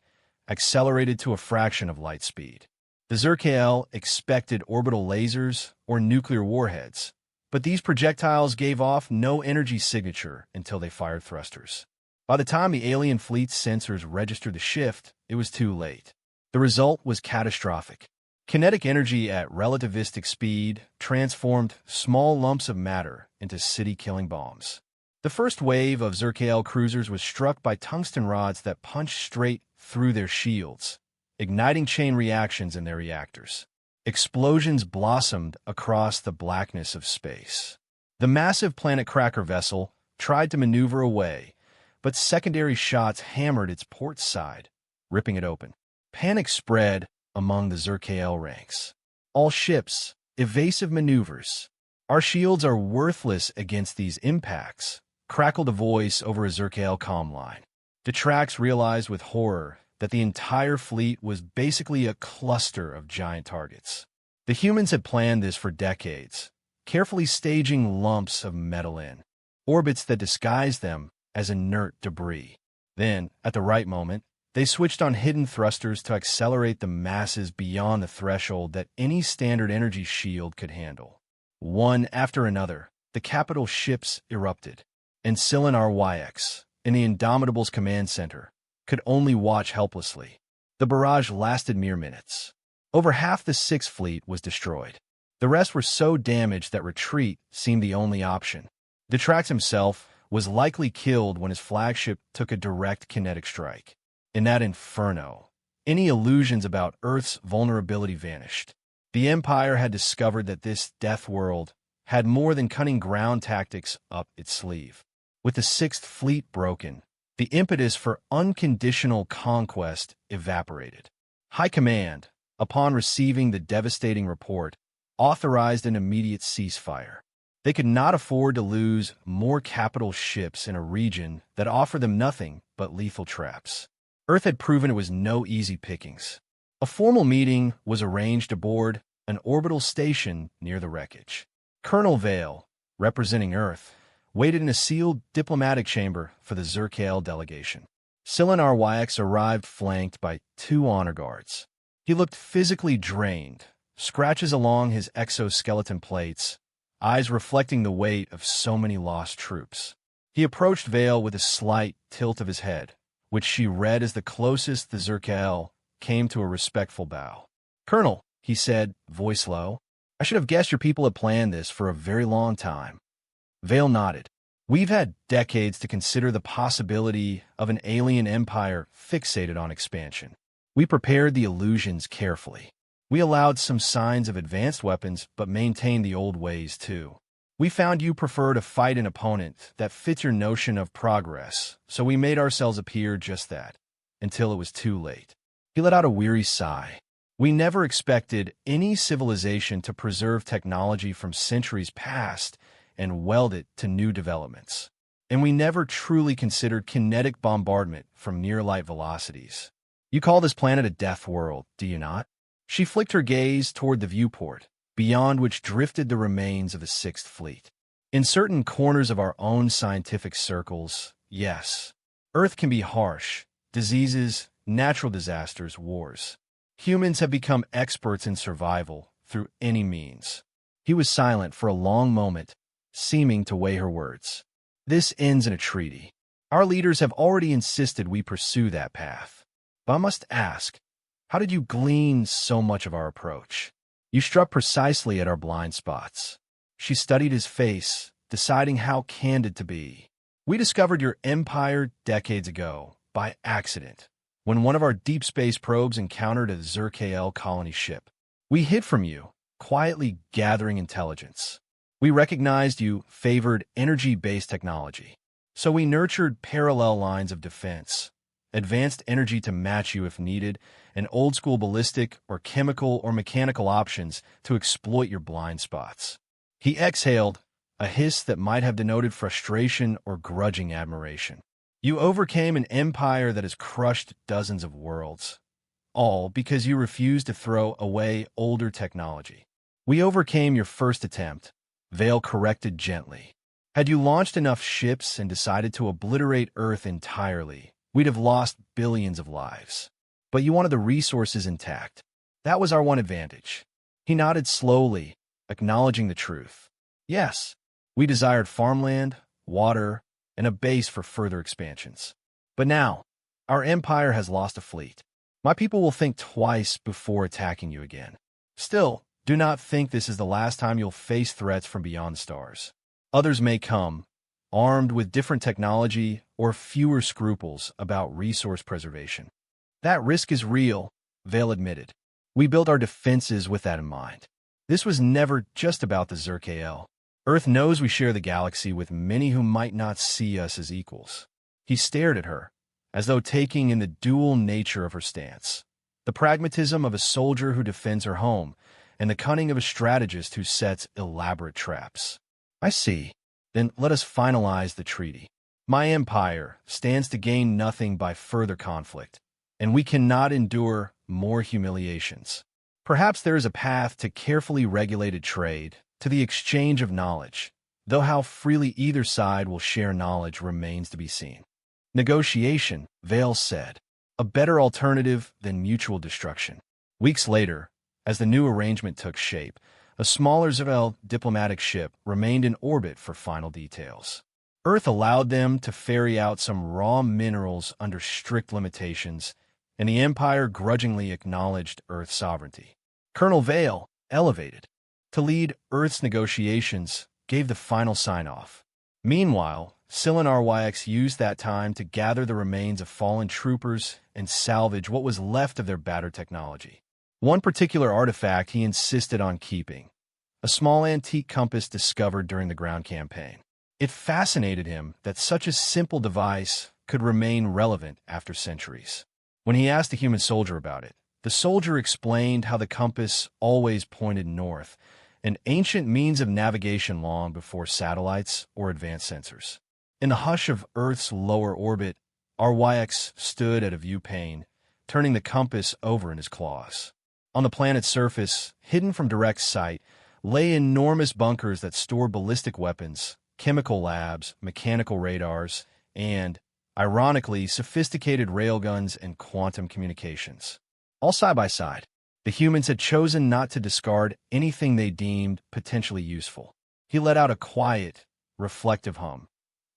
accelerated to a fraction of light speed. The Zerkael expected orbital lasers or nuclear warheads, but these projectiles gave off no energy signature until they fired thrusters. By the time the alien fleet's sensors registered the shift, it was too late. The result was catastrophic. Kinetic energy at relativistic speed transformed small lumps of matter into city-killing bombs. The first wave of Zerkael cruisers was struck by tungsten rods that punched straight through their shields, igniting chain reactions in their reactors. Explosions blossomed across the blackness of space. The massive Planet Cracker vessel tried to maneuver away, but secondary shots hammered its port side, ripping it open. Panic spread among the Zerkael ranks. All ships, evasive maneuvers. Our shields are worthless against these impacts, crackled a voice over a Zerkael comm line. Detrax realized with horror that the entire fleet was basically a cluster of giant targets. The humans had planned this for decades, carefully staging lumps of metal in orbits that disguised them as inert debris. Then, at the right moment, they switched on hidden thrusters to accelerate the masses beyond the threshold that any standard energy shield could handle. One after another, the capital ships erupted, and Silinar YX, in the Indomitable's command center, could only watch helplessly. The barrage lasted mere minutes. Over half the Sixth Fleet was destroyed. The rest were so damaged that retreat seemed the only option. Detrax himself was likely killed when his flagship took a direct kinetic strike. In that inferno, any illusions about Earth's vulnerability vanished. The Empire had discovered that this death world had more than cunning ground tactics up its sleeve. With the Sixth Fleet broken, the impetus for unconditional conquest evaporated. High Command, upon receiving the devastating report, authorized an immediate ceasefire. They could not afford to lose more capital ships in a region that offered them nothing but lethal traps. Earth had proven it was no easy pickings. A formal meeting was arranged aboard an orbital station near the wreckage. Colonel Vale, representing Earth, waited in a sealed diplomatic chamber for the Zerkael delegation. Silinar YX arrived flanked by 2 honor guards. He looked physically drained, scratches along his exoskeleton plates, eyes reflecting the weight of so many lost troops. He approached Vale with a slight tilt of his head, which she read as the closest the Zerkael came to a respectful bow. "Colonel," he said, voice low, "I should have guessed your people had planned this for a very long time." Vale nodded. "We've had decades to consider the possibility of an alien empire fixated on expansion. We prepared the illusions carefully. We allowed some signs of advanced weapons, but maintained the old ways too. We found you prefer to fight an opponent that fits your notion of progress, so we made ourselves appear just that, until it was too late." He let out a weary sigh. "We never expected any civilization to preserve technology from centuries past and weld it to new developments. And we never truly considered kinetic bombardment from near-light velocities. You call this planet a death world, do you not?" She flicked her gaze toward the viewport, beyond which drifted the remains of the Sixth Fleet. "In certain corners of our own scientific circles, yes. Earth can be harsh. Diseases, natural disasters, wars. Humans have become experts in survival through any means." He was silent for a long moment, seeming to weigh her words. "This ends in a treaty. Our leaders have already insisted we pursue that path. But I must ask, how did you glean so much of our approach? You struck precisely at our blind spots." She studied his face, deciding how candid to be. "We discovered your empire decades ago, by accident, when one of our deep space probes encountered a Zerkael colony ship. We hid from you, quietly gathering intelligence. We recognized you favored energy-based technology, so we nurtured parallel lines of defense, advanced energy to match you if needed, and old-school ballistic or chemical or mechanical options to exploit your blind spots." He exhaled, a hiss that might have denoted frustration or grudging admiration. You overcame an empire that has crushed dozens of worlds, all because you refused to throw away older technology. We overcame your first attempt, Vale corrected gently. Had you launched enough ships and decided to obliterate Earth entirely, we'd have lost billions of lives. But you wanted the resources intact. That was our one advantage. He nodded slowly, acknowledging the truth. Yes, we desired farmland, water, and a base for further expansions. But now, our empire has lost a fleet. My people will think twice before attacking you again. Still, do not think this is the last time you'll face threats from beyond the stars. Others may come, armed with different technology or fewer scruples about resource preservation. That risk is real, Vale admitted. We built our defenses with that in mind. This was never just about the Zerkael. Earth knows we share the galaxy with many who might not see us as equals. He stared at her, as though taking in the dual nature of her stance. The pragmatism of a soldier who defends her home, and the cunning of a strategist who sets elaborate traps. I see. Then let us finalize the treaty. My empire stands to gain nothing by further conflict, and we cannot endure more humiliations. Perhaps there is a path to carefully regulated trade, to the exchange of knowledge, though how freely either side will share knowledge remains to be seen. Negotiation, Vale said, a better alternative than mutual destruction. Weeks later, as the new arrangement took shape, a smaller Zerkael diplomatic ship remained in orbit for final details. Earth allowed them to ferry out some raw minerals under strict limitations, and the Empire grudgingly acknowledged Earth's sovereignty. Colonel Vale, elevated to lead Earth's negotiations, gave the final sign-off. Meanwhile, Silinar YX used that time to gather the remains of fallen troopers and salvage what was left of their battered technology. One particular artifact he insisted on keeping, a small antique compass discovered during the ground campaign. It fascinated him that such a simple device could remain relevant after centuries. When he asked a human soldier about it, the soldier explained how the compass always pointed north, an ancient means of navigation long before satellites or advanced sensors. In the hush of Earth's lower orbit, RYX stood at a viewpane, turning the compass over in his claws. On the planet's surface, hidden from direct sight, lay enormous bunkers that stored ballistic weapons, chemical labs, mechanical radars, and, ironically, sophisticated railguns and quantum communications. All side by side, the humans had chosen not to discard anything they deemed potentially useful. He let out a quiet, reflective hum,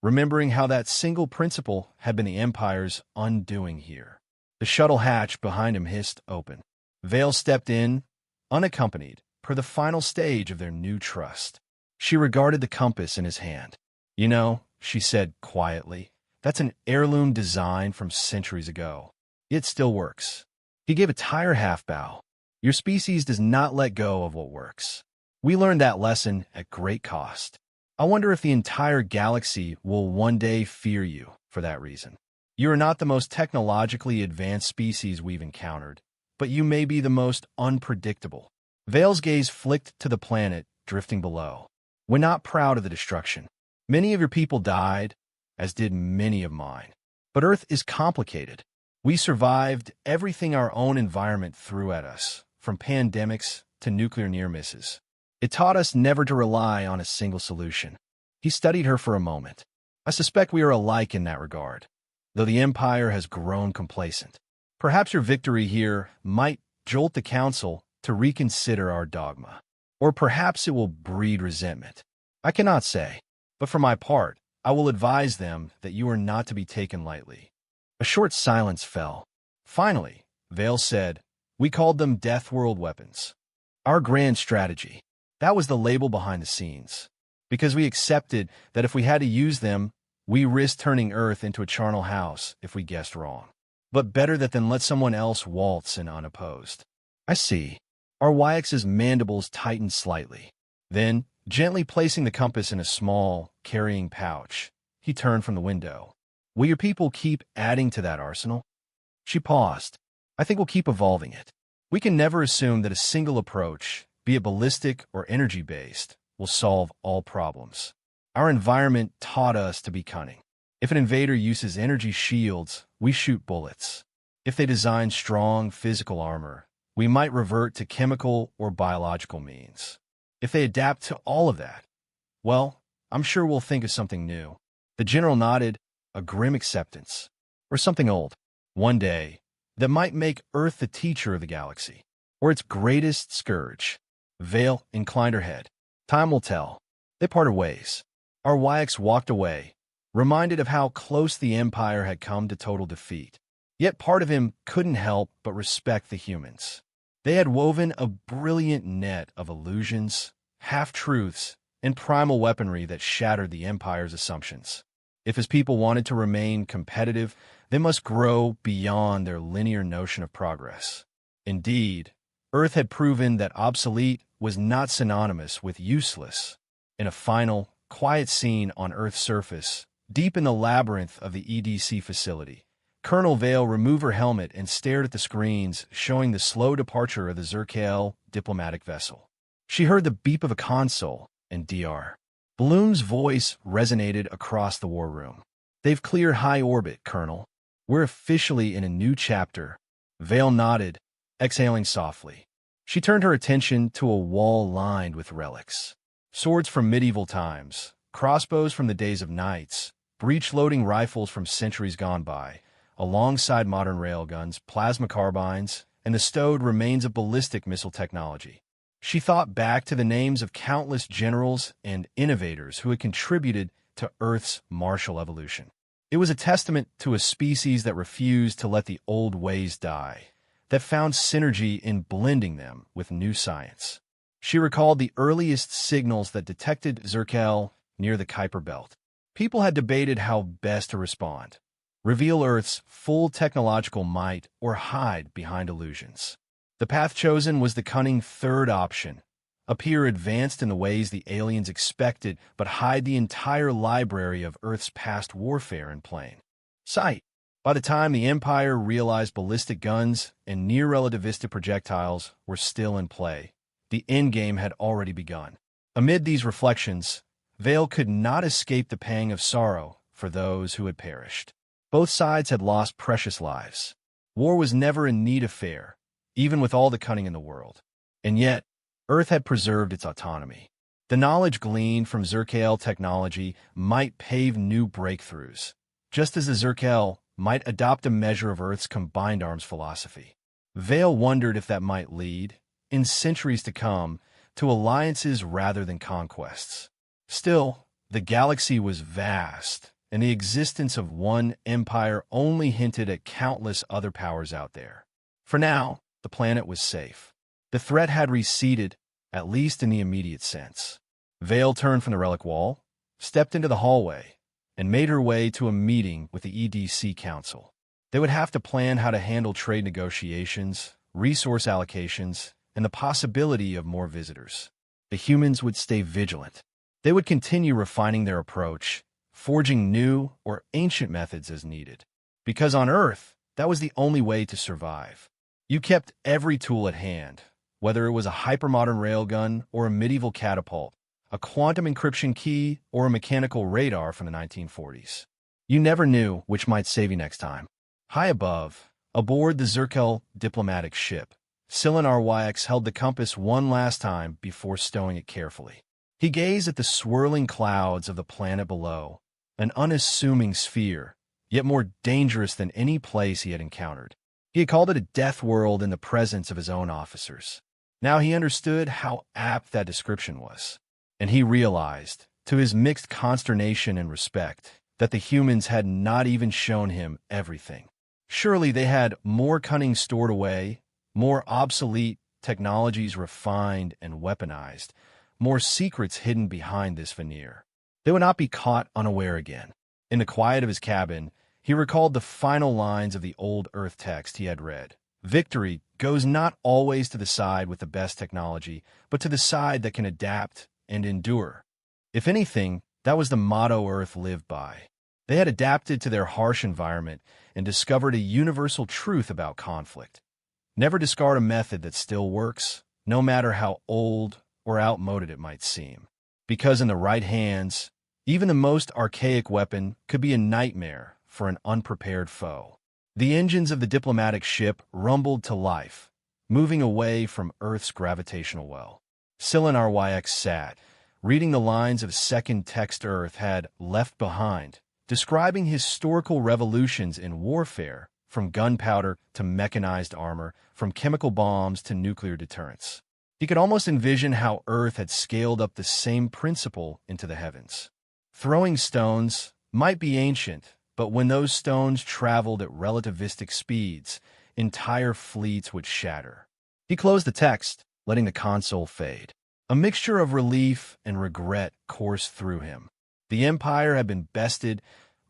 remembering how that single principle had been the Empire's undoing here. The shuttle hatch behind him hissed open. Vale stepped in, unaccompanied, per the final stage of their new trust. She regarded the compass in his hand. You know, she said quietly, that's an heirloom design from centuries ago. It still works. He gave a tired half-bow. Your species does not let go of what works. We learned that lesson at great cost. I wonder if the entire galaxy will one day fear you for that reason. You are not the most technologically advanced species we've encountered, but you may be the most unpredictable. Vale's gaze flicked to the planet drifting below. We're not proud of the destruction. Many of your people died, as did many of mine. But Earth is complicated. We survived everything our own environment threw at us, from pandemics to nuclear near misses. It taught us never to rely on a single solution. He studied her for a moment. I suspect we are alike in that regard, though the Empire has grown complacent. Perhaps your victory here might jolt the Council to reconsider our dogma. Or perhaps it will breed resentment. I cannot say, but for my part, I will advise them that you are not to be taken lightly. A short silence fell. Finally, Vale said, we called them Death World weapons. Our grand strategy. That was the label behind the scenes. Because we accepted that if we had to use them, we risked turning Earth into a charnel house if we guessed wrong. But better that than let someone else waltz in unopposed. I see. RYX's mandibles tightened slightly. Then, gently placing the compass in a small, carrying pouch, he turned from the window. Will your people keep adding to that arsenal? She paused. I think we'll keep evolving it. We can never assume that a single approach, be it ballistic or energy-based, will solve all problems. Our environment taught us to be cunning. If an invader uses energy shields, we shoot bullets. If they design strong physical armor, we might revert to chemical or biological means. If they adapt to all of that, well, I'm sure we'll think of something new. The general nodded, a grim acceptance. Or something old. One day, that might make Earth the teacher of the galaxy, or its greatest scourge. Vale inclined her head. Time will tell. They parted ways. Our YX walked away, reminded of how close the Empire had come to total defeat. Yet part of him couldn't help but respect the humans. They had woven a brilliant net of illusions, half-truths, and primal weaponry that shattered the Empire's assumptions. If his people wanted to remain competitive, they must grow beyond their linear notion of progress. Indeed, Earth had proven that obsolete was not synonymous with useless. In a final, quiet scene on Earth's surface, deep in the labyrinth of the EDC facility, Colonel Vale removed her helmet and stared at the screens showing the slow departure of the Zerkael diplomatic vessel. She heard the beep of a console, and Dr. Bloom's voice resonated across the war room. "They've cleared high orbit, Colonel. We're officially in a new chapter." Vale nodded, exhaling softly. She turned her attention to a wall lined with relics. Swords from medieval times, crossbows from the days of knights, breech-loading rifles from centuries gone by, alongside modern railguns, plasma carbines, and the stowed remains of ballistic missile technology. She thought back to the names of countless generals and innovators who had contributed to Earth's martial evolution. It was a testament to a species that refused to let the old ways die, that found synergy in blending them with new science. She recalled the earliest signals that detected Zerkael near the Kuiper Belt. People had debated how best to respond: reveal Earth's full technological might or hide behind illusions. The path chosen was the cunning third option: appear advanced in the ways the aliens expected, but hide the entire library of Earth's past warfare in plain sight. By the time the Empire realized ballistic guns and near-relativistic projectiles were still in play, the endgame had already begun. Amid these reflections, Vale could not escape the pang of sorrow for those who had perished. Both sides had lost precious lives. War was never a neat affair, even with all the cunning in the world. And yet, Earth had preserved its autonomy. The knowledge gleaned from Zerkael technology might pave new breakthroughs, just as the Zerkael might adopt a measure of Earth's combined arms philosophy. Vale wondered if that might lead, in centuries to come, to alliances rather than conquests. Still, the galaxy was vast, and the existence of one empire only hinted at countless other powers out there. For now, the planet was safe. The threat had receded, at least in the immediate sense. Vale turned from the relic wall, stepped into the hallway, and made her way to a meeting with the EDC Council. They would have to plan how to handle trade negotiations, resource allocations, and the possibility of more visitors. The humans would stay vigilant. They would continue refining their approach, forging new or ancient methods as needed. Because on Earth, that was the only way to survive. You kept every tool at hand, whether it was a hypermodern railgun or a medieval catapult, a quantum encryption key or a mechanical radar from the 1940s. You never knew which might save you next time. High above, aboard the Zerkael diplomatic ship, Silan RYX held the compass one last time before stowing it carefully. He gazed at the swirling clouds of the planet below, an unassuming sphere, yet more dangerous than any place he had encountered. He had called it a death world in the presence of his own officers. Now he understood how apt that description was, and he realized, to his mixed consternation and respect, that the humans had not even shown him everything. Surely they had more cunning stored away, more obsolete technologies refined and weaponized, more secrets hidden behind this veneer. They would not be caught unaware again. In the quiet of his cabin, he recalled the final lines of the old Earth text he had read. Victory goes not always to the side with the best technology, but to the side that can adapt and endure. If anything, that was the motto Earth lived by. They had adapted to their harsh environment and discovered a universal truth about conflict. Never discard a method that still works, no matter how old or outmoded it might seem. because in the right hands, even the most archaic weapon could be a nightmare for an unprepared foe. The engines of the diplomatic ship rumbled to life, moving away from Earth's gravitational well. Scylla RYX sat, reading the lines of a second text Earth had left behind, describing historical revolutions in warfare, from gunpowder to mechanized armor, from chemical bombs to nuclear deterrence. He could almost envision how Earth had scaled up the same principle into the heavens. Throwing stones might be ancient, but when those stones traveled at relativistic speeds, entire fleets would shatter. He closed the text, letting the console fade. A mixture of relief and regret coursed through him. The Empire had been bested,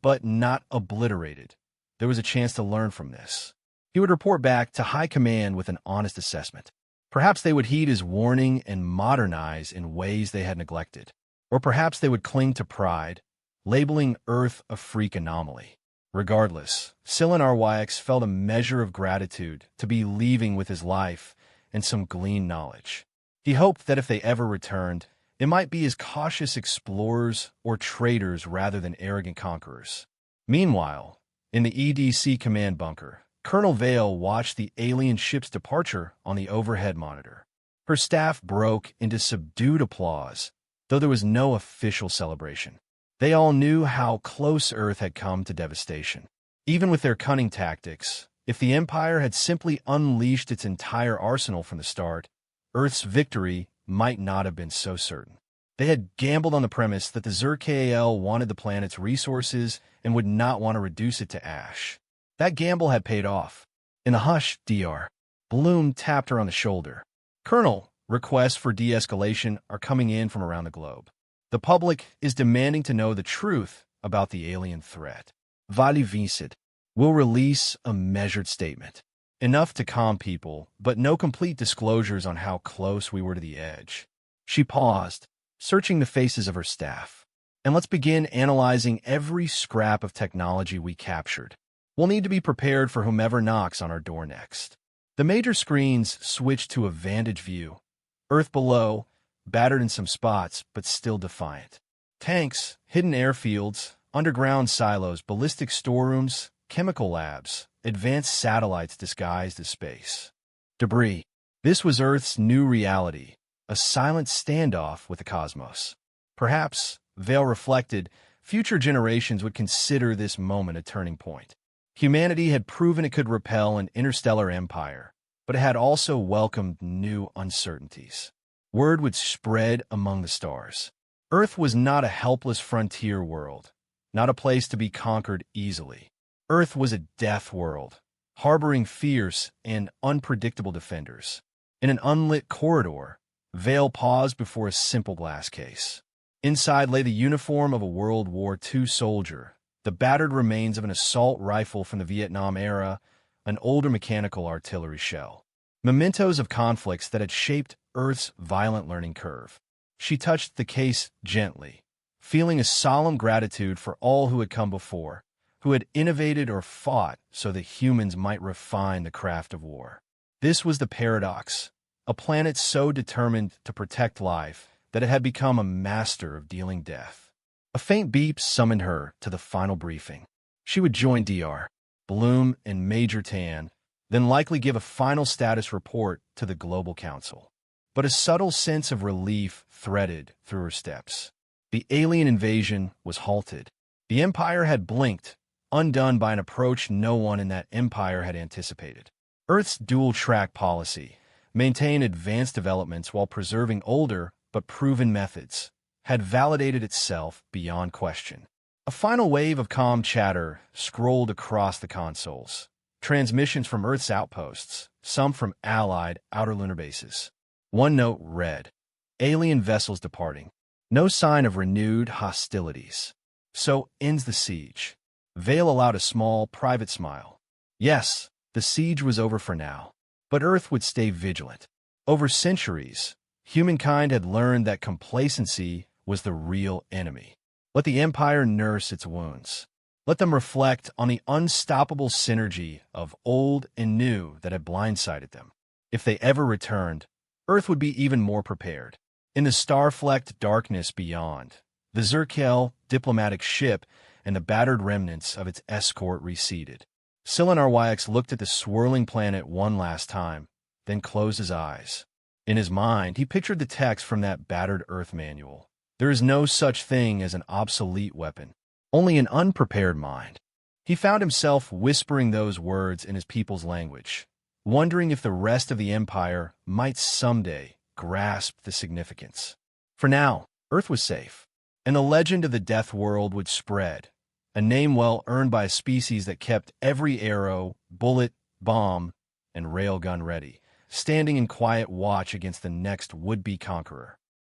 but not obliterated. There was a chance to learn from this. He would report back to High Command with an honest assessment. Perhaps they would heed his warning and modernize in ways they had neglected. Or perhaps they would cling to pride, labeling Earth a freak anomaly. Regardless, Scylla RYX felt a measure of gratitude to be leaving with his life and some gleaned knowledge. He hoped that if they ever returned, it might be as cautious explorers or traders rather than arrogant conquerors. Meanwhile, in the EDC command bunker, Colonel Vale watched the alien ship's departure on the overhead monitor. Her staff broke into subdued applause, though there was no official celebration. They all knew how close Earth had come to devastation. Even with their cunning tactics, if the Empire had simply unleashed its entire arsenal from the start, Earth's victory might not have been so certain. They had gambled on the premise that the Zerkal wanted the planet's resources and would not want to reduce it to ash. That gamble had paid off. In the hush, Dr. Bloom tapped her on the shoulder. Colonel, requests for de-escalation are coming in from around the globe. The public is demanding to know the truth about the alien threat. Vali Vincit will release a measured statement. Enough to calm people, but no complete disclosures on how close we were to the edge. She paused, searching the faces of her staff. And let's begin analyzing every scrap of technology we captured. We'll need to be prepared for whomever knocks on our door next. The major screens switched to a vantage view. Earth below, battered in some spots, but still defiant. Tanks, hidden airfields, underground silos, ballistic storerooms, chemical labs, advanced satellites disguised as space. Debris. This was Earth's new reality, a silent standoff with the cosmos. Perhaps, Vale reflected, future generations would consider this moment a turning point. Humanity had proven it could repel an interstellar empire, but it had also welcomed new uncertainties. Word would spread among the stars. Earth was not a helpless frontier world, not a place to be conquered easily. Earth was a death world, harboring fierce and unpredictable defenders. In an unlit corridor, Vale paused before a simple glass case. Inside lay the uniform of a World War II soldier, the battered remains of an assault rifle from the Vietnam era, an older mechanical artillery shell. Mementos of conflicts that had shaped Earth's violent learning curve. She touched the case gently, feeling a solemn gratitude for all who had come before, who had innovated or fought so that humans might refine the craft of war. This was the paradox, a planet so determined to protect life that it had become a master of dealing death. A faint beep summoned her to the final briefing. She would join Dr. Bloom and Major Tan, then likely give a final status report to the Global Council. But a subtle sense of relief threaded through her steps. The alien invasion was halted. The Empire had blinked, undone by an approach no one in that empire had anticipated. Earth's dual-track policy, maintain advanced developments while preserving older but proven methods, had validated itself beyond question. A final wave of calm chatter scrolled across the consoles. Transmissions from Earth's outposts, some from allied outer lunar bases. One note read, alien vessels departing. No sign of renewed hostilities. So ends the siege. Vale allowed a small, private smile. Yes, the siege was over for now. But Earth would stay vigilant. Over centuries, humankind had learned that complacency was the real enemy. Let the Empire nurse its wounds. Let them reflect on the unstoppable synergy of old and new that had blindsided them. If they ever returned, Earth would be even more prepared. In the star-flecked darkness beyond, the Zerkel diplomatic ship and the battered remnants of its escort receded. Silinar YX looked at the swirling planet one last time, then closed his eyes. In his mind, he pictured the text from that battered Earth manual. There is no such thing as an obsolete weapon, only an unprepared mind. He found himself whispering those words in his people's language, wondering if the rest of the Empire might someday grasp the significance. For now, Earth was safe, and the legend of the Death World would spread, a name well earned by a species that kept every arrow, bullet, bomb, and railgun ready, standing in quiet watch against the next would-be conqueror.